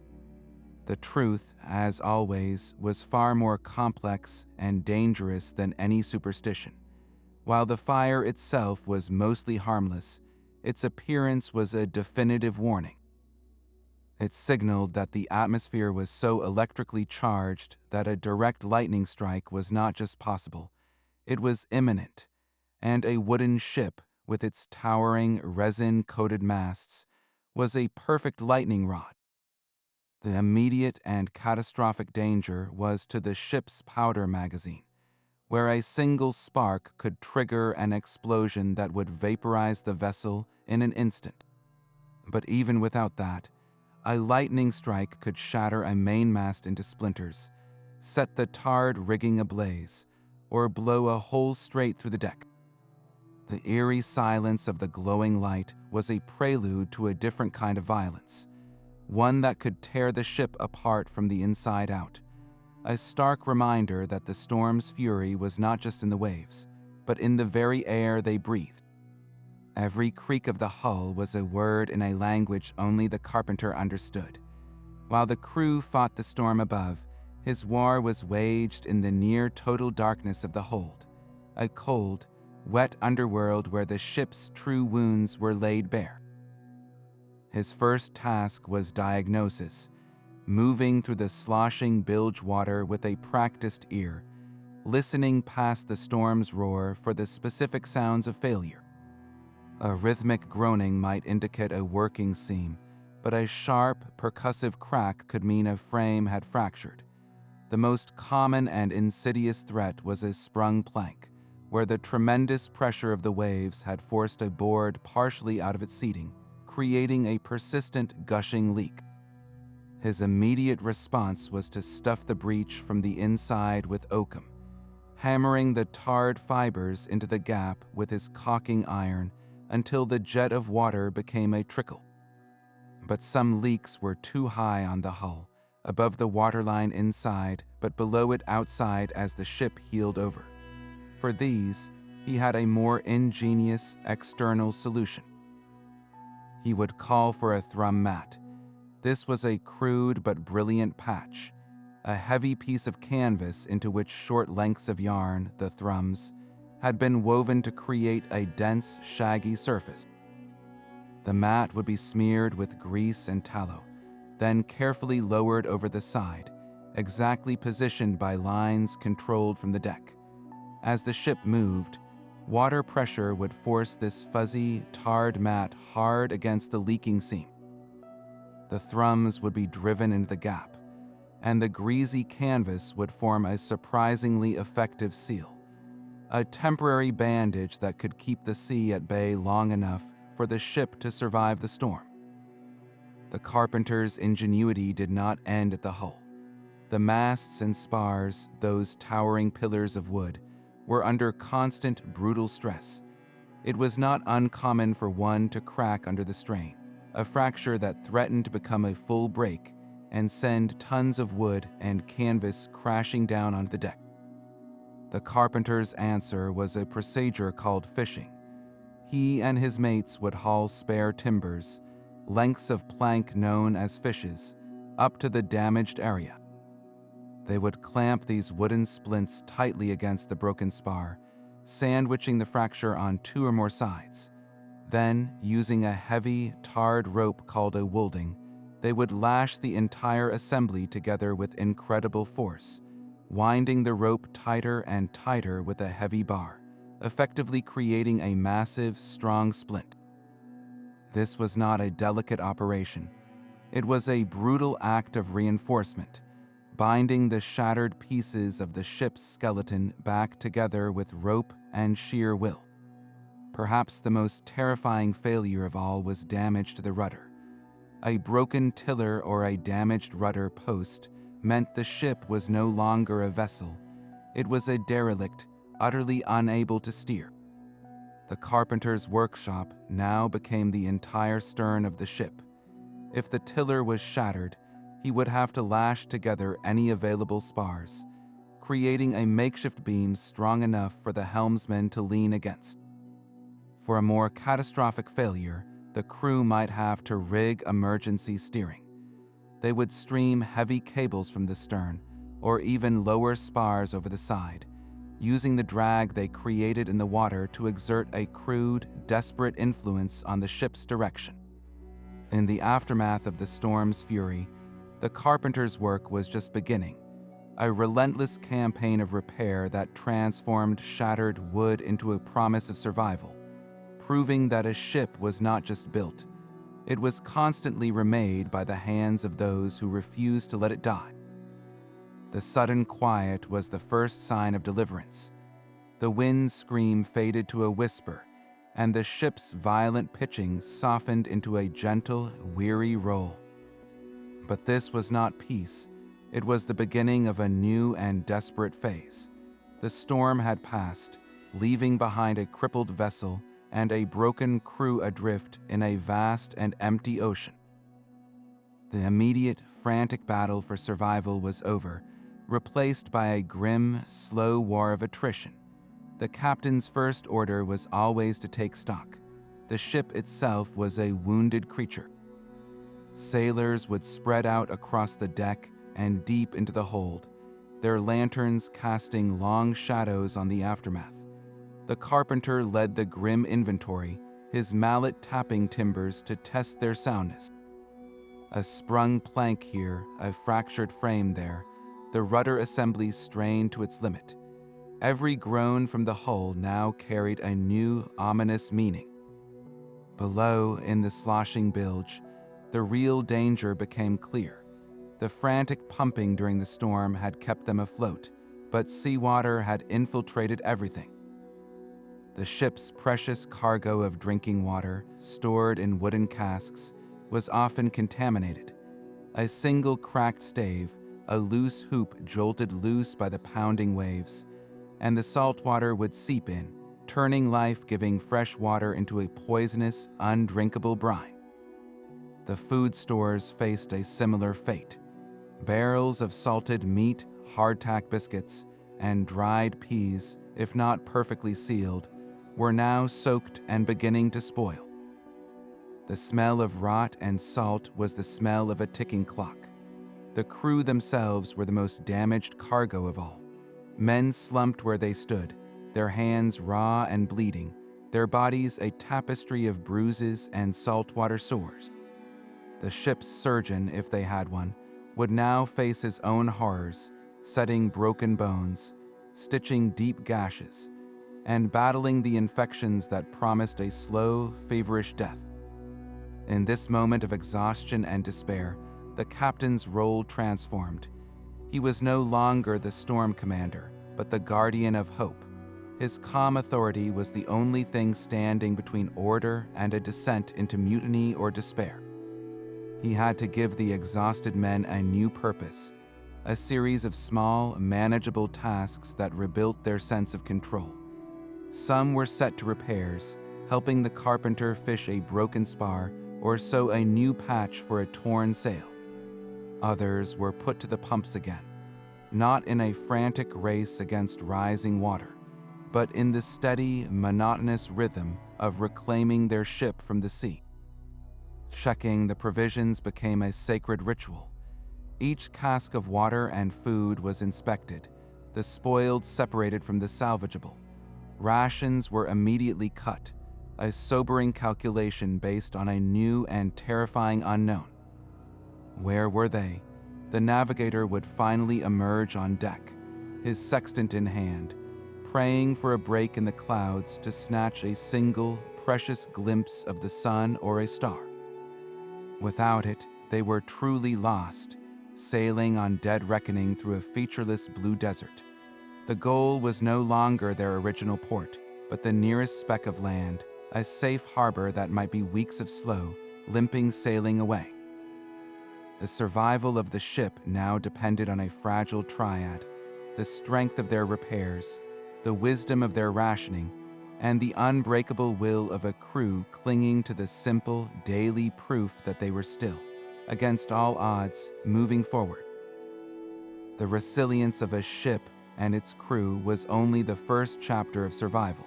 The truth, as always, was far more complex and dangerous than any superstition. While the fire itself was mostly harmless, its appearance was a definitive warning. It signaled that the atmosphere was so electrically charged that a direct lightning strike was not just possible, it was imminent, and a wooden ship, with its towering, resin-coated masts, was a perfect lightning rod. The immediate and catastrophic danger was to the ship's powder magazine, where a single spark could trigger an explosion that would vaporize the vessel in an instant. But even without that, a lightning strike could shatter a mainmast into splinters, set the tarred rigging ablaze, or blow a hole straight through the deck. The eerie silence of the glowing light was a prelude to a different kind of violence, one that could tear the ship apart from the inside out. A stark reminder that the storm's fury was not just in the waves, but in the very air they breathed. Every creak of the hull was a word in a language only the carpenter understood. While the crew fought the storm above, his war was waged in the near-total darkness of the hold, a cold, wet underworld where the ship's true wounds were laid bare. His first task was diagnosis, moving through the sloshing bilge water with a practiced ear, listening past the storm's roar for the specific sounds of failure. A rhythmic groaning might indicate a working seam, but a sharp, percussive crack could mean a frame had fractured. The most common and insidious threat was a sprung plank, where the tremendous pressure of the waves had forced a board partially out of its seating, creating a persistent, gushing leak. His immediate response was to stuff the breach from the inside with oakum, hammering the tarred fibers into the gap with his caulking iron until the jet of water became a trickle. But some leaks were too high on the hull, above the waterline inside, but below it outside as the ship heeled over. For these, he had a more ingenious external solution. He would call for a thrum mat. This was a crude but brilliant patch, a heavy piece of canvas into which short lengths of yarn, the thrums, had been woven to create a dense, shaggy surface. The mat would be smeared with grease and tallow, then carefully lowered over the side, exactly positioned by lines controlled from the deck. As the ship moved, water pressure would force this fuzzy, tarred mat hard against the leaking seam. The thrums would be driven into the gap, and the greasy canvas would form a surprisingly effective seal, a temporary bandage that could keep the sea at bay long enough for the ship to survive the storm. The carpenter's ingenuity did not end at the hull. The masts and spars, those towering pillars of wood, were under constant, brutal stress. It was not uncommon for one to crack under the strain, a fracture that threatened to become a full break and send tons of wood and canvas crashing down onto the deck. The carpenter's answer was a procedure called fishing. He and his mates would haul spare timbers, lengths of plank known as fishes, up to the damaged area. They would clamp these wooden splints tightly against the broken spar, sandwiching the fracture on 2 or more sides. Then, using a heavy, tarred rope called a wilding, they would lash the entire assembly together with incredible force, winding the rope tighter and tighter with a heavy bar, effectively creating a massive, strong splint. This was not a delicate operation. It was a brutal act of reinforcement, binding the shattered pieces of the ship's skeleton back together with rope and sheer will. Perhaps the most terrifying failure of all was damage to the rudder. A broken tiller or a damaged rudder post meant the ship was no longer a vessel. It was a derelict, utterly unable to steer. The carpenter's workshop now became the entire stern of the ship. If the tiller was shattered, he would have to lash together any available spars, creating a makeshift beam strong enough for the helmsman to lean against. For a more catastrophic failure, the crew might have to rig emergency steering. They would stream heavy cables from the stern, or even lower spars over the side, using the drag they created in the water to exert a crude, desperate influence on the ship's direction. In the aftermath of the storm's fury, the carpenter's work was just beginning, a relentless campaign of repair that transformed shattered wood into a promise of survival, proving that a ship was not just built, it was constantly remade by the hands of those who refused to let it die. The sudden quiet was the first sign of deliverance. The wind's scream faded to a whisper, and the ship's violent pitching softened into a gentle, weary roll. But this was not peace. It was the beginning of a new and desperate phase. The storm had passed, leaving behind a crippled vessel and a broken crew adrift in a vast and empty ocean. The immediate, frantic battle for survival was over, replaced by a grim, slow war of attrition. The captain's first order was always to take stock. The ship itself was a wounded creature. Sailors would spread out across the deck and deep into the hold, their lanterns casting long shadows on the aftermath. The carpenter led the grim inventory, his mallet tapping timbers to test their soundness. A sprung plank here, a fractured frame there, the rudder assembly strained to its limit. Every groan from the hull now carried a new, ominous meaning. Below, in the sloshing bilge, the real danger became clear. The frantic pumping during the storm had kept them afloat, but seawater had infiltrated everything. The ship's precious cargo of drinking water, stored in wooden casks, was often contaminated. A single cracked stave, a loose hoop jolted loose by the pounding waves, and the salt water would seep in, turning life-giving fresh water into a poisonous, undrinkable brine. The food stores faced a similar fate. Barrels of salted meat, hardtack biscuits, and dried peas, if not perfectly sealed, were now soaked and beginning to spoil. The smell of rot and salt was the smell of a ticking clock. The crew themselves were the most damaged cargo of all. Men slumped where they stood, their hands raw and bleeding, their bodies a tapestry of bruises and saltwater sores. The ship's surgeon, if they had one, would now face his own horrors, setting broken bones, stitching deep gashes, and battling the infections that promised a slow, feverish death. In this moment of exhaustion and despair, the captain's role transformed. He was no longer the storm commander, but the guardian of hope. His calm authority was the only thing standing between order and a descent into mutiny or despair. He had to give the exhausted men a new purpose, a series of small, manageable tasks that rebuilt their sense of control. Some were set to repairs, helping the carpenter fish a broken spar or sew a new patch for a torn sail. Others were put to the pumps again, not in a frantic race against rising water, but in the steady, monotonous rhythm of reclaiming their ship from the sea. Checking the provisions became a sacred ritual. Each cask of water and food was inspected, the spoiled separated from the salvageable. Rations were immediately cut, a sobering calculation based on a new and terrifying unknown. Where were they? The navigator would finally emerge on deck, his sextant in hand, praying for a break in the clouds to snatch a single, precious glimpse of the sun or a star. Without it, they were truly lost, sailing on dead reckoning through a featureless blue desert. The goal was no longer their original port, but the nearest speck of land, a safe harbor that might be weeks of slow, limping sailing away. The survival of the ship now depended on a fragile triad: the strength of their repairs, the wisdom of their rationing, and the unbreakable will of a crew clinging to the simple, daily proof that they were still, against all odds, moving forward. The resilience of a ship and its crew was only the first chapter of survival.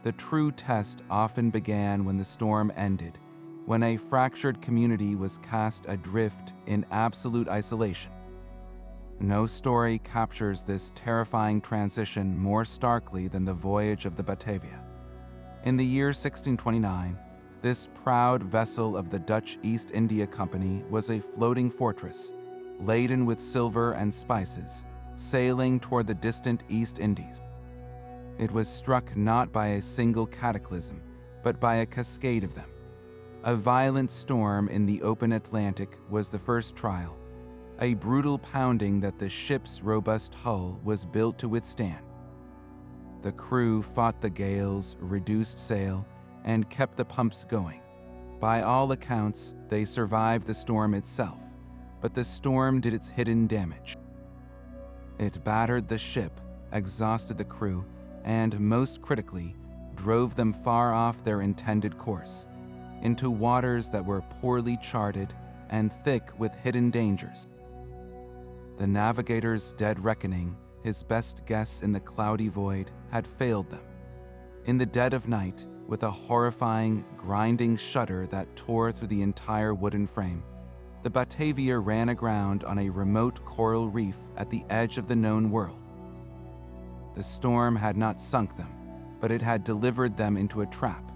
The true test often began when the storm ended, when a fractured community was cast adrift in absolute isolation. No story captures this terrifying transition more starkly than the voyage of the Batavia. In the year 1629, this proud vessel of the Dutch East India Company was a floating fortress, laden with silver and spices, sailing toward the distant East Indies. It was struck not by a single cataclysm, but by a cascade of them. A violent storm in the open Atlantic was the first trial, a brutal pounding that the ship's robust hull was built to withstand. The crew fought the gales, reduced sail, and kept the pumps going. By all accounts, they survived the storm itself, but the storm did its hidden damage. It battered the ship, exhausted the crew, and, most critically, drove them far off their intended course, into waters that were poorly charted and thick with hidden dangers. The navigator's dead reckoning, his best guess in the cloudy void, had failed them. In the dead of night, with a horrifying, grinding shudder that tore through the entire wooden frame, the Batavia ran aground on a remote coral reef at the edge of the known world. The storm had not sunk them, but it had delivered them into a trap.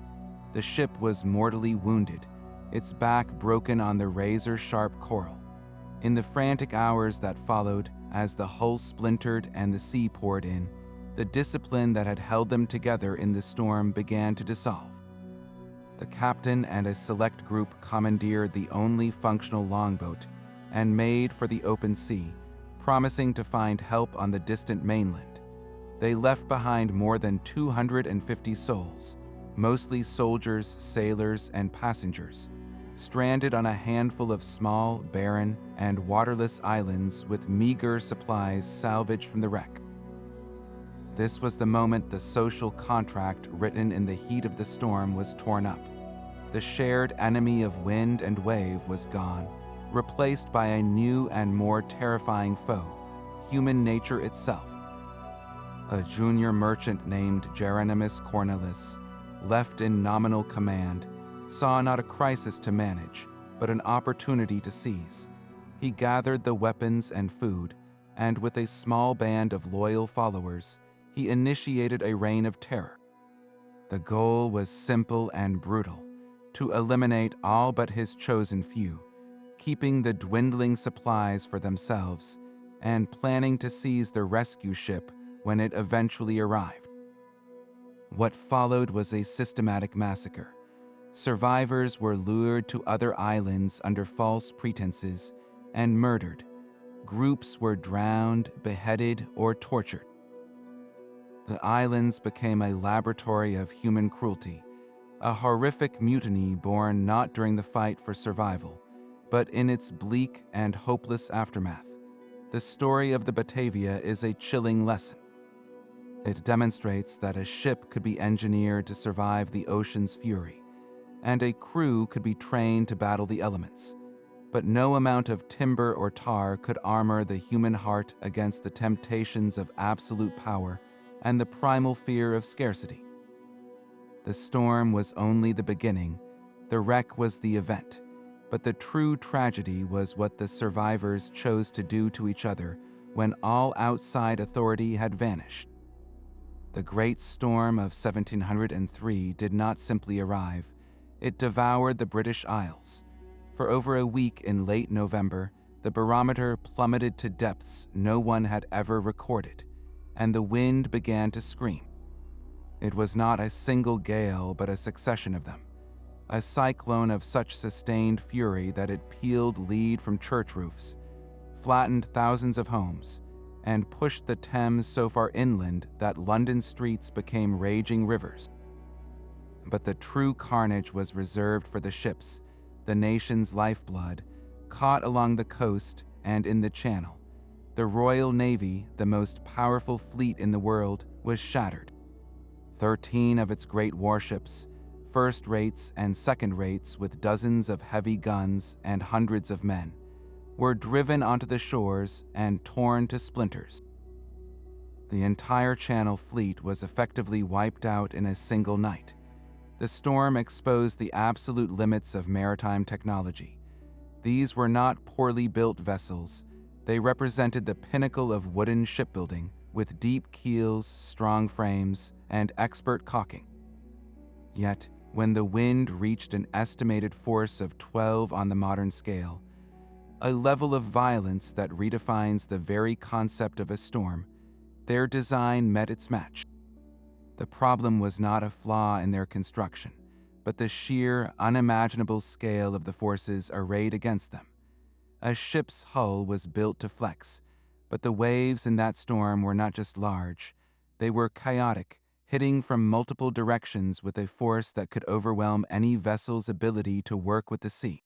The ship was mortally wounded, its back broken on the razor-sharp coral. In the frantic hours that followed, as the hull splintered and the sea poured in, the discipline that had held them together in the storm began to dissolve. The captain and a select group commandeered the only functional longboat and made for the open sea, promising to find help on the distant mainland. They left behind more than 250 souls, mostly soldiers, sailors, and passengers, stranded on a handful of small, barren, and waterless islands with meager supplies salvaged from the wreck. This was the moment the social contract written in the heat of the storm was torn up. The shared enemy of wind and wave was gone, replaced by a new and more terrifying foe, human nature itself. A junior merchant named Jeronimus Cornelis, left in nominal command, saw not a crisis to manage, but an opportunity to seize. He gathered the weapons and food, and with a small band of loyal followers, he initiated a reign of terror. The goal was simple and brutal: to eliminate all but his chosen few, keeping the dwindling supplies for themselves, and planning to seize the rescue ship when it eventually arrived. What followed was a systematic massacre. Survivors were lured to other islands under false pretenses and murdered. Groups were drowned, beheaded, or tortured. The islands became a laboratory of human cruelty, a horrific mutiny born not during the fight for survival, but in its bleak and hopeless aftermath. The story of the Batavia is a chilling lesson. It demonstrates that a ship could be engineered to survive the ocean's fury, and a crew could be trained to battle the elements. But no amount of timber or tar could armor the human heart against the temptations of absolute power and the primal fear of scarcity. The storm was only the beginning, the wreck was the event, but the true tragedy was what the survivors chose to do to each other when all outside authority had vanished. The great storm of 1703 did not simply arrive, it devoured the British Isles. For over a week in late November, the barometer plummeted to depths no one had ever recorded, and the wind began to scream. It was not a single gale, but a succession of them, a cyclone of such sustained fury that it peeled lead from church roofs, flattened thousands of homes, and pushed the Thames so far inland that London streets became raging rivers. But the true carnage was reserved for the ships, the nation's lifeblood, caught along the coast and in the channel. The Royal Navy, the most powerful fleet in the world, was shattered. 13 of its great warships, first rates and second rates with dozens of heavy guns and hundreds of men, were driven onto the shores and torn to splinters. The entire Channel fleet was effectively wiped out in a single night. The storm exposed the absolute limits of maritime technology. These were not poorly built vessels. They represented the pinnacle of wooden shipbuilding, with deep keels, strong frames, and expert caulking. Yet, when the wind reached an estimated force of 12 on the modern scale, a level of violence that redefines the very concept of a storm, their design met its match. The problem was not a flaw in their construction, but the sheer, unimaginable scale of the forces arrayed against them. A ship's hull was built to flex, but the waves in that storm were not just large, they were chaotic, hitting from multiple directions with a force that could overwhelm any vessel's ability to work with the sea.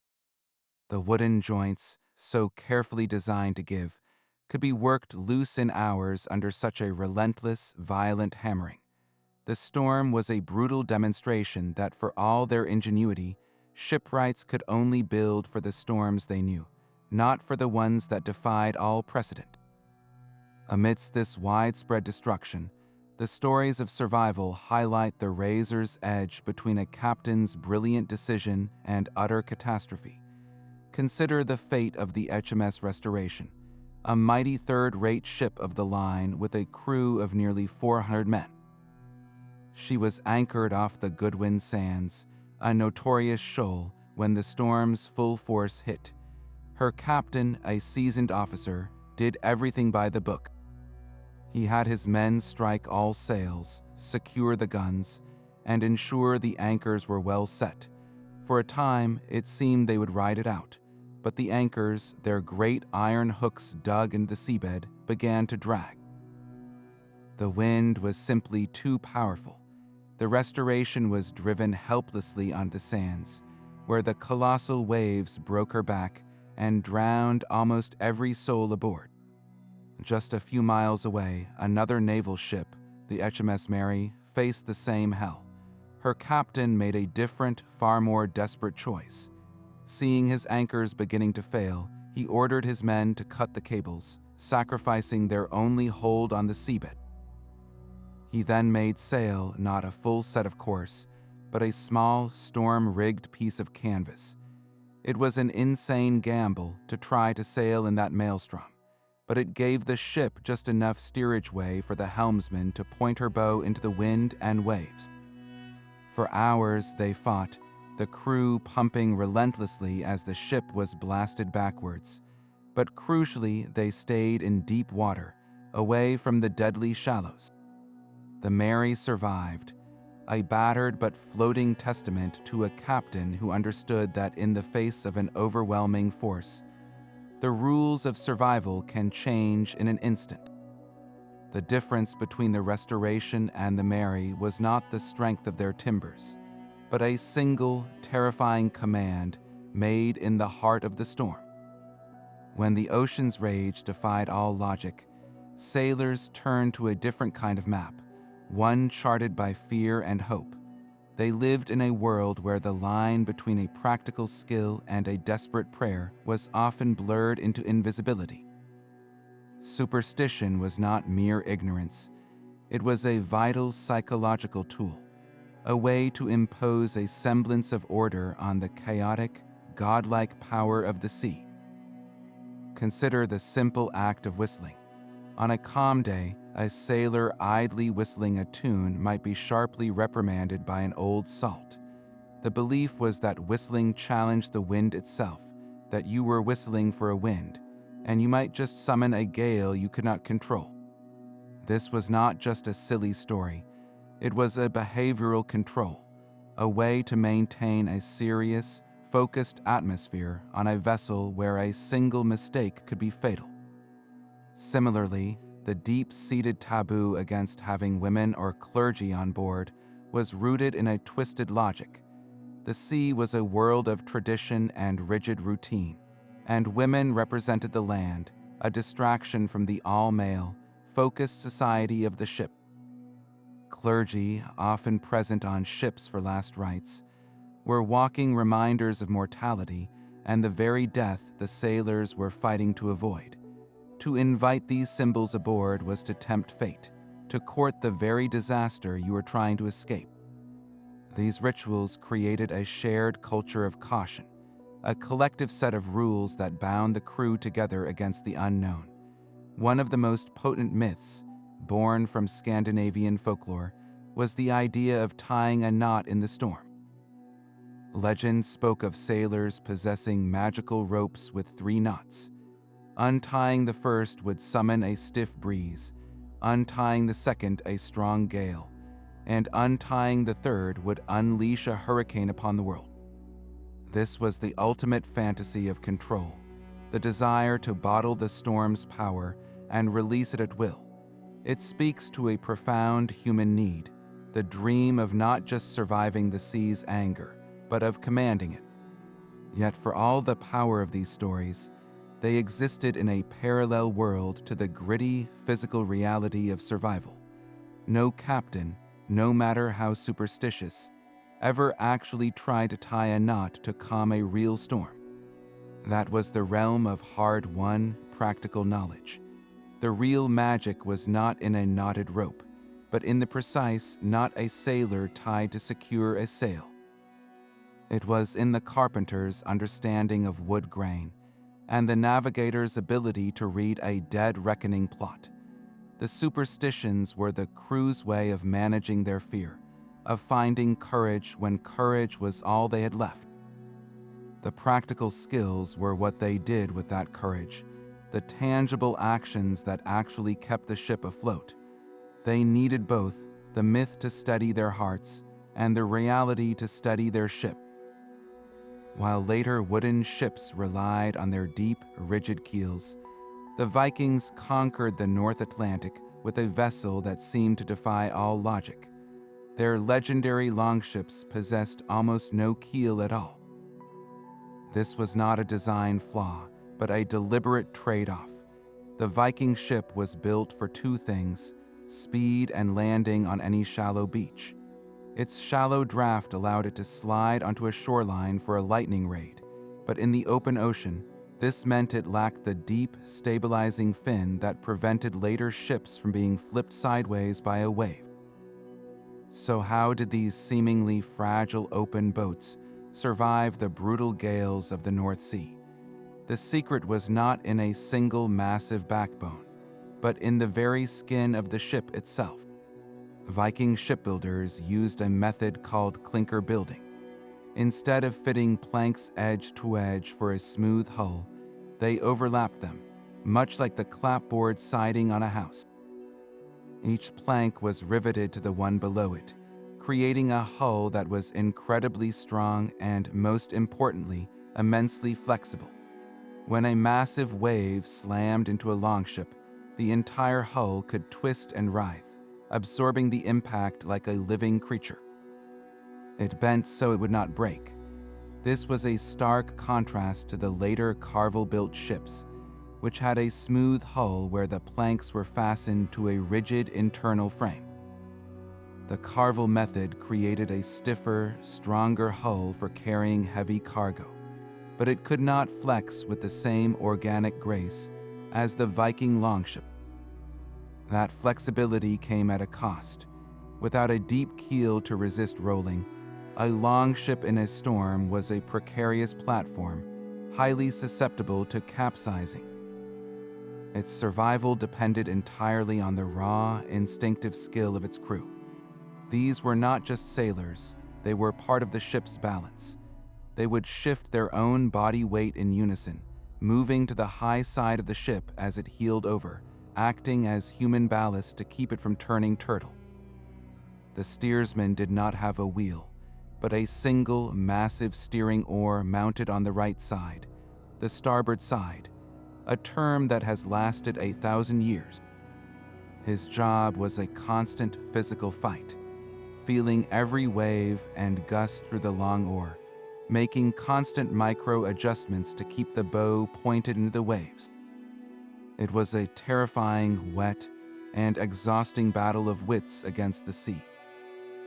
The wooden joints, so carefully designed to give, could be worked loose in hours under such a relentless, violent hammering. The storm was a brutal demonstration that for all their ingenuity, shipwrights could only build for the storms they knew, not for the ones that defied all precedent. Amidst this widespread destruction, the stories of survival highlight the razor's edge between a captain's brilliant decision and utter catastrophe. Consider the fate of the HMS Restoration, a mighty third-rate ship of the line with a crew of nearly 400 men. She was anchored off the Goodwin Sands, a notorious shoal, when the storm's full force hit. Her captain, a seasoned officer, did everything by the book. He had his men strike all sails, secure the guns, and ensure the anchors were well set. For a time, it seemed they would ride it out, but the anchors, their great iron hooks dug into the seabed, began to drag. The wind was simply too powerful. The Restoration was driven helplessly on the sands, where the colossal waves broke her back and drowned almost every soul aboard. Just a few miles away, another naval ship, the HMS Mary, faced the same hell. Her captain made a different, far more desperate choice. Seeing his anchors beginning to fail, he ordered his men to cut the cables, sacrificing their only hold on the seabed. He then made sail not a full set of course, but a small, storm-rigged piece of canvas. It was an insane gamble to try to sail in that maelstrom, but it gave the ship just enough steerage way for the helmsman to point her bow into the wind and waves. For hours they fought, the crew pumping relentlessly as the ship was blasted backwards. But crucially, they stayed in deep water, away from the deadly shallows. The Mary survived, a battered but floating testament to a captain who understood that in the face of an overwhelming force, the rules of survival can change in an instant. The difference between the Restoration and the Mary was not the strength of their timbers, but a single, terrifying command made in the heart of the storm. When the ocean's rage defied all logic, sailors turned to a different kind of map, one charted by fear and hope. They lived in a world where the line between a practical skill and a desperate prayer was often blurred into invisibility. Superstition was not mere ignorance. It was a vital psychological tool, a way to impose a semblance of order on the chaotic, godlike power of the sea. Consider the simple act of whistling. On a calm day, a sailor idly whistling a tune might be sharply reprimanded by an old salt. The belief was that whistling challenged the wind itself, that you were whistling for a wind, and you might just summon a gale you could not control. This was not just a silly story. It was a behavioral control, a way to maintain a serious, focused atmosphere on a vessel where a single mistake could be fatal. Similarly, the deep-seated taboo against having women or clergy on board was rooted in a twisted logic. The sea was a world of tradition and rigid routine. and women represented the land, a distraction from the all-male, focused society of the ship. Clergy, often present on ships for last rites, were walking reminders of mortality and the very death the sailors were fighting to avoid. To invite these symbols aboard was to tempt fate, to court the very disaster you were trying to escape. These rituals created a shared culture of caution, a collective set of rules that bound the crew together against the unknown. One of the most potent myths, born from Scandinavian folklore, was the idea of tying a knot in the storm. Legend spoke of sailors possessing magical ropes with 3 knots. Untying the first would summon a stiff breeze, untying the second a strong gale, and untying the third would unleash a hurricane upon the world. This was the ultimate fantasy of control, the desire to bottle the storm's power and release it at will. It speaks to a profound human need, the dream of not just surviving the sea's anger, but of commanding it. Yet for all the power of these stories, they existed in a parallel world to the gritty, physical reality of survival. No captain, no matter how superstitious, ever actually tried to tie a knot to calm a real storm. That was the realm of hard-won, practical knowledge. The real magic was not in a knotted rope, but in the precise, not a sailor tied to secure a sail. It was in the carpenter's understanding of wood grain, and the navigator's ability to read a dead reckoning plot. The superstitions were the crew's way of managing their fear, of finding courage when courage was all they had left. The practical skills were what they did with that courage, the tangible actions that actually kept the ship afloat. They needed both, the myth to steady their hearts and the reality to steady their ship. While later wooden ships relied on their deep, rigid keels, the Vikings conquered the North Atlantic with a vessel that seemed to defy all logic. Their legendary longships possessed almost no keel at all. This was not a design flaw, but a deliberate trade-off. The Viking ship was built for 2 things: speed and landing on any shallow beach. Its shallow draft allowed it to slide onto a shoreline for a lightning raid, but in the open ocean, this meant it lacked the deep, stabilizing fin that prevented later ships from being flipped sideways by a wave. So how did these seemingly fragile open boats survive the brutal gales of the North Sea? The secret was not in a single massive backbone, but in the very skin of the ship itself. Viking shipbuilders used a method called clinker building. Instead of fitting planks edge to edge for a smooth hull, they overlapped them, much like the clapboard siding on a house. Each plank was riveted to the one below it, creating a hull that was incredibly strong and, most importantly, immensely flexible. When a massive wave slammed into a longship, the entire hull could twist and writhe, absorbing the impact like a living creature. It bent so it would not break. This was a stark contrast to the later Carvel-built ships, which had a smooth hull where the planks were fastened to a rigid internal frame. The Carvel method created a stiffer, stronger hull for carrying heavy cargo, but it could not flex with the same organic grace as the Viking longship. That flexibility came at a cost. Without a deep keel to resist rolling, a longship in a storm was a precarious platform, highly susceptible to capsizing. Its survival depended entirely on the raw, instinctive skill of its crew. These were not just sailors, they were part of the ship's balance. They would shift their own body weight in unison, moving to the high side of the ship as it heeled over, acting as human ballast to keep it from turning turtle. The steersman did not have a wheel, but a single, massive steering oar mounted on the right side, the starboard side, a term that has lasted 1,000 years. His job was a constant physical fight, feeling every wave and gust through the long oar, making constant micro-adjustments to keep the bow pointed into the waves. It was a terrifying, wet, and exhausting battle of wits against the sea,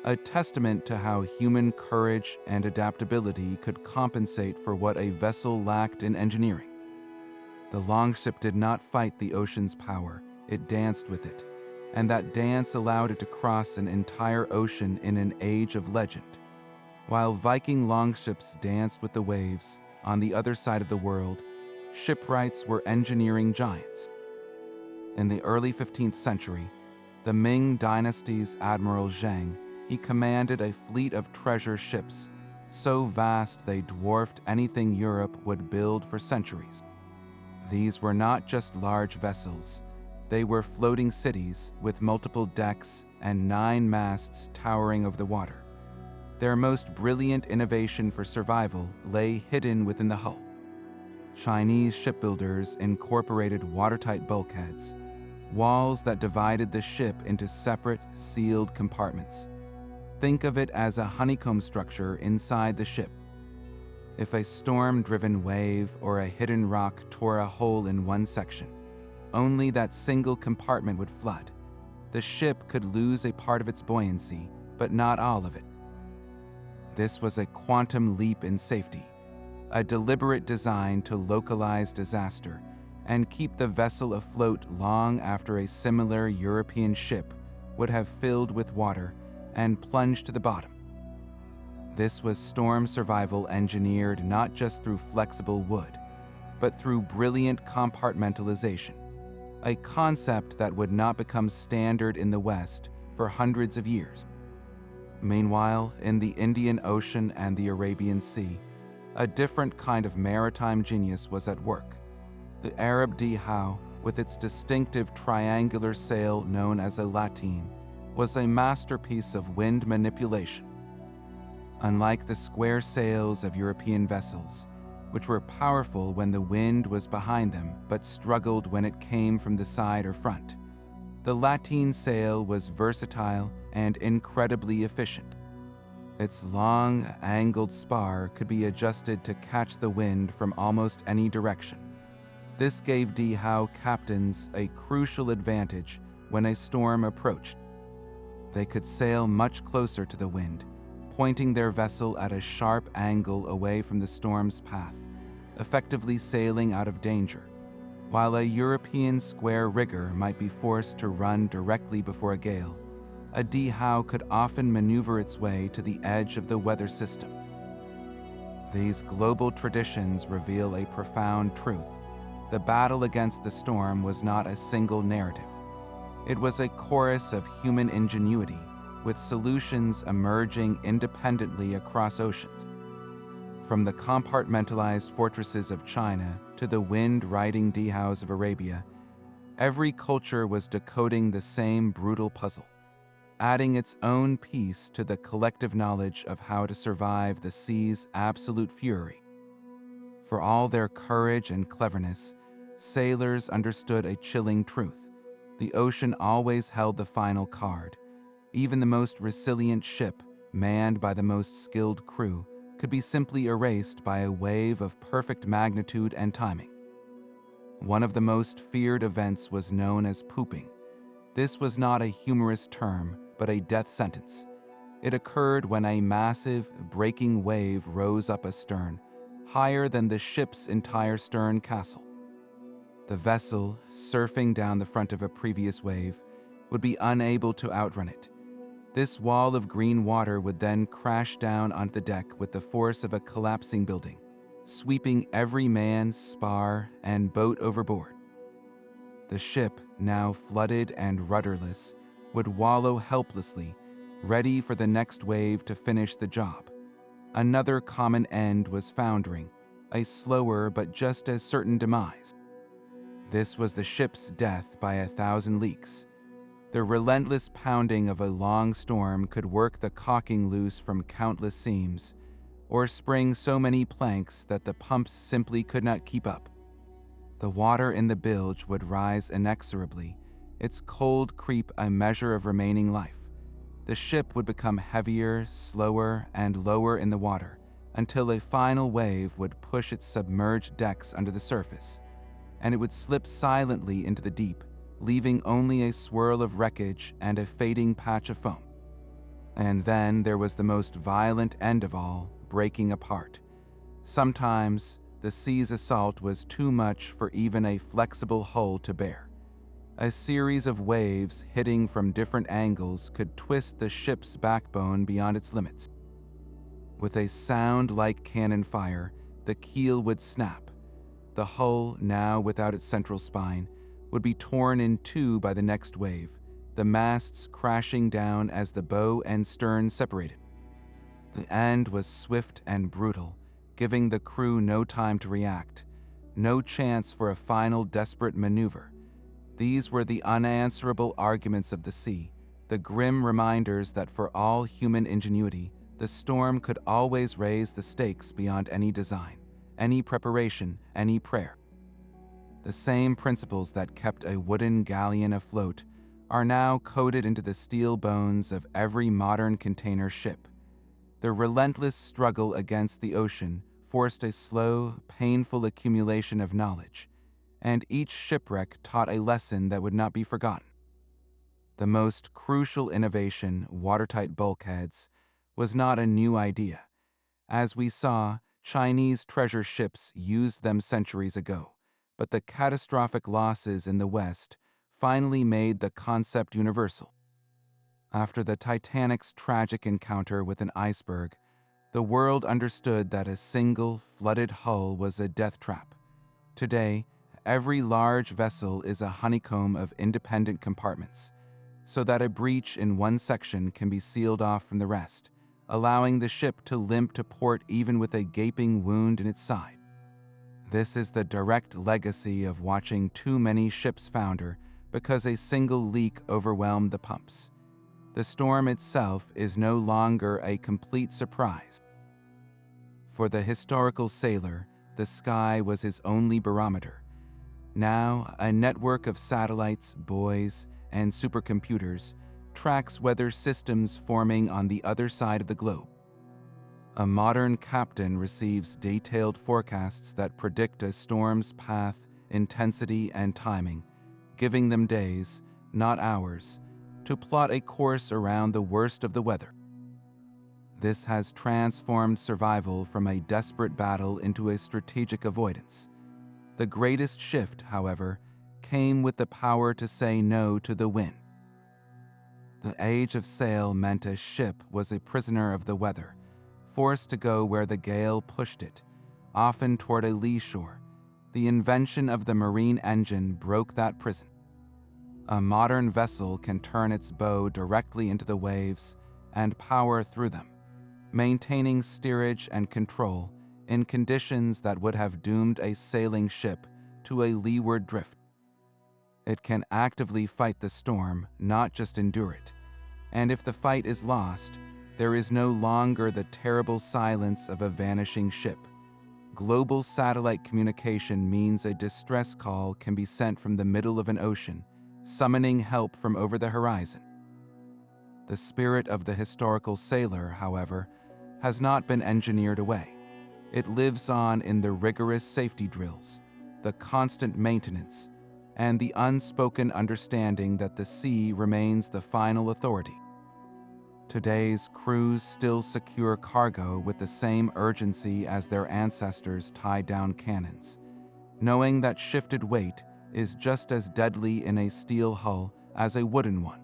a testament to how human courage and adaptability could compensate for what a vessel lacked in engineering. The longship did not fight the ocean's power, it danced with it, and that dance allowed it to cross an entire ocean in an age of legend. While Viking longships danced with the waves, on the other side of the world, shipwrights were engineering giants. In the early 15th century, the Ming dynasty's Admiral Zhang, he commanded a fleet of treasure ships, so vast they dwarfed anything Europe would build for centuries. These were not just large vessels, they were floating cities with multiple decks and 9 masts towering over the water. Their most brilliant innovation for survival lay hidden within the hull. Chinese shipbuilders incorporated watertight bulkheads, walls that divided the ship into separate, sealed compartments. Think of it as a honeycomb structure inside the ship. If a storm-driven wave or a hidden rock tore a hole in one section, only that single compartment would flood. The ship could lose a part of its buoyancy, but not all of it. This was a quantum leap in safety, a deliberate design to localize disaster and keep the vessel afloat long after a similar European ship would have filled with water and plunged to the bottom. This was storm survival engineered not just through flexible wood, but through brilliant compartmentalization, a concept that would not become standard in the West for hundreds of years. Meanwhile, in the Indian Ocean and the Arabian Sea, a different kind of maritime genius was at work. The Arab dhow, with its distinctive triangular sail known as a lateen, was a masterpiece of wind manipulation. Unlike the square sails of European vessels, which were powerful when the wind was behind them but struggled when it came from the side or front, the lateen sail was versatile and incredibly efficient. Its long, angled spar could be adjusted to catch the wind from almost any direction. This gave dhow captains a crucial advantage when a storm approached. They could sail much closer to the wind, pointing their vessel at a sharp angle away from the storm's path, effectively sailing out of danger, while a European square rigger might be forced to run directly before a gale. A dhow could often maneuver its way to the edge of the weather system. These global traditions reveal a profound truth. The battle against the storm was not a single narrative. It was a chorus of human ingenuity, with solutions emerging independently across oceans. From the compartmentalized fortresses of China to the wind-riding dhows of Arabia, every culture was decoding the same brutal puzzle, adding its own piece to the collective knowledge of how to survive the sea's absolute fury. For all their courage and cleverness, sailors understood a chilling truth. The ocean always held the final card. Even the most resilient ship, manned by the most skilled crew, could be simply erased by a wave of perfect magnitude and timing. One of the most feared events was known as pooping. This was not a humorous term, but a death sentence. It occurred when a massive, breaking wave rose up astern, higher than the ship's entire stern castle. The vessel, surfing down the front of a previous wave, would be unable to outrun it. This wall of green water would then crash down onto the deck with the force of a collapsing building, sweeping every man, spar, and boat overboard. The ship, now flooded and rudderless, would wallow helplessly, ready for the next wave to finish the job. Another common end was foundering, a slower but just as certain demise. This was the ship's death by 1,000 leaks. The relentless pounding of a long storm could work the caulking loose from countless seams, or spring so many planks that the pumps simply could not keep up. The water in the bilge would rise inexorably, its cold creep a measure of remaining life. The ship would become heavier, slower, and lower in the water, until a final wave would push its submerged decks under the surface, and it would slip silently into the deep, leaving only a swirl of wreckage and a fading patch of foam. And then there was the most violent end of all, breaking apart. Sometimes the sea's assault was too much for even a flexible hull to bear. A series of waves hitting from different angles could twist the ship's backbone beyond its limits. With a sound like cannon fire, the keel would snap. The hull, now without its central spine, would be torn in two by the next wave, the masts crashing down as the bow and stern separated. The end was swift and brutal, giving the crew no time to react, no chance for a final desperate maneuver. These were the unanswerable arguments of the sea, the grim reminders that for all human ingenuity, the storm could always raise the stakes beyond any design, any preparation, any prayer. The same principles that kept a wooden galleon afloat are now coded into the steel bones of every modern container ship. The relentless struggle against the ocean forced a slow, painful accumulation of knowledge, and each shipwreck taught a lesson that would not be forgotten. The most crucial innovation, watertight bulkheads, was not a new idea. As we saw, Chinese treasure ships used them centuries ago, but the catastrophic losses in the West finally made the concept universal. After the Titanic's tragic encounter with an iceberg, the world understood that a single, flooded hull was a death trap. Today, every large vessel is a honeycomb of independent compartments, so that a breach in one section can be sealed off from the rest, allowing the ship to limp to port even with a gaping wound in its side. This is the direct legacy of watching too many ships founder because a single leak overwhelmed the pumps. The storm itself is no longer a complete surprise. For the historical sailor, the sky was his only barometer. Now, a network of satellites, buoys, and supercomputers tracks weather systems forming on the other side of the globe. A modern captain receives detailed forecasts that predict a storm's path, intensity, and timing, giving them days, not hours, to plot a course around the worst of the weather. This has transformed survival from a desperate battle into a strategic avoidance. The greatest shift, however, came with the power to say no to the wind. The age of sail meant a ship was a prisoner of the weather, forced to go where the gale pushed it, often toward a lee shore. The invention of the marine engine broke that prison. A modern vessel can turn its bow directly into the waves and power through them, maintaining steerage and control in conditions that would have doomed a sailing ship to a leeward drift. It can actively fight the storm, not just endure it. And if the fight is lost, there is no longer the terrible silence of a vanishing ship. Global satellite communication means a distress call can be sent from the middle of an ocean, summoning help from over the horizon. The spirit of the historical sailor, however, has not been engineered away. It lives on in the rigorous safety drills, the constant maintenance, and the unspoken understanding that the sea remains the final authority. Today's crews still secure cargo with the same urgency as their ancestors tied down cannons, knowing that shifted weight is just as deadly in a steel hull as a wooden one.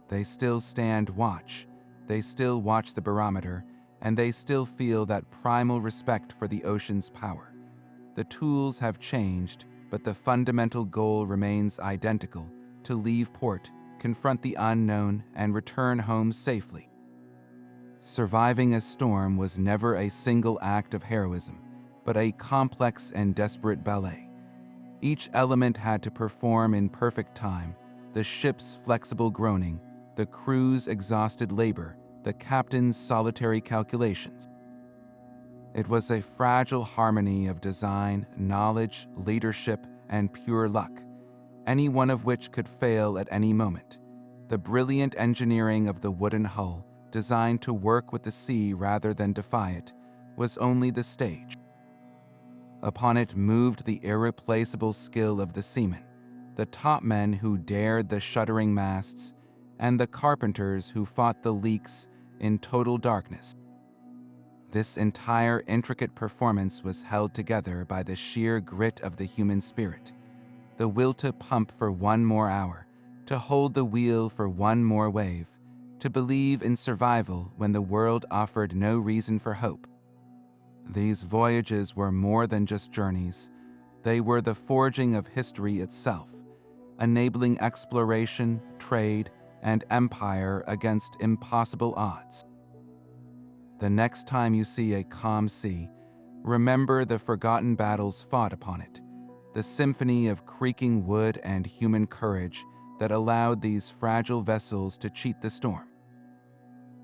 They still stand watch, they still watch the barometer, and they still feel that primal respect for the ocean's power. The tools have changed, but the fundamental goal remains identical: to leave port, confront the unknown, and return home safely. Surviving a storm was never a single act of heroism, but a complex and desperate ballet. Each element had to perform in perfect time: the ship's flexible groaning, the crew's exhausted labor, the captain's solitary calculations. It was a fragile harmony of design, knowledge, leadership, and pure luck, any one of which could fail at any moment. The brilliant engineering of the wooden hull, designed to work with the sea rather than defy it, was only the stage. Upon it moved the irreplaceable skill of the seamen, the top men who dared the shuddering masts, and the carpenters who fought the leaks in total darkness. This entire intricate performance was held together by the sheer grit of the human spirit, the will to pump for one more hour, to hold the wheel for one more wave, to believe in survival when the world offered no reason for hope. These voyages were more than just journeys. They were the forging of history itself, enabling exploration, trade, and empire against impossible odds. The next time you see a calm sea, remember the forgotten battles fought upon it, the symphony of creaking wood and human courage that allowed these fragile vessels to cheat the storm.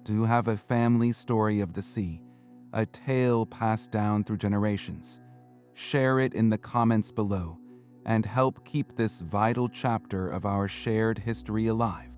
Do you have a family story of the sea, a tale passed down through generations? Share it in the comments below and help keep this vital chapter of our shared history alive.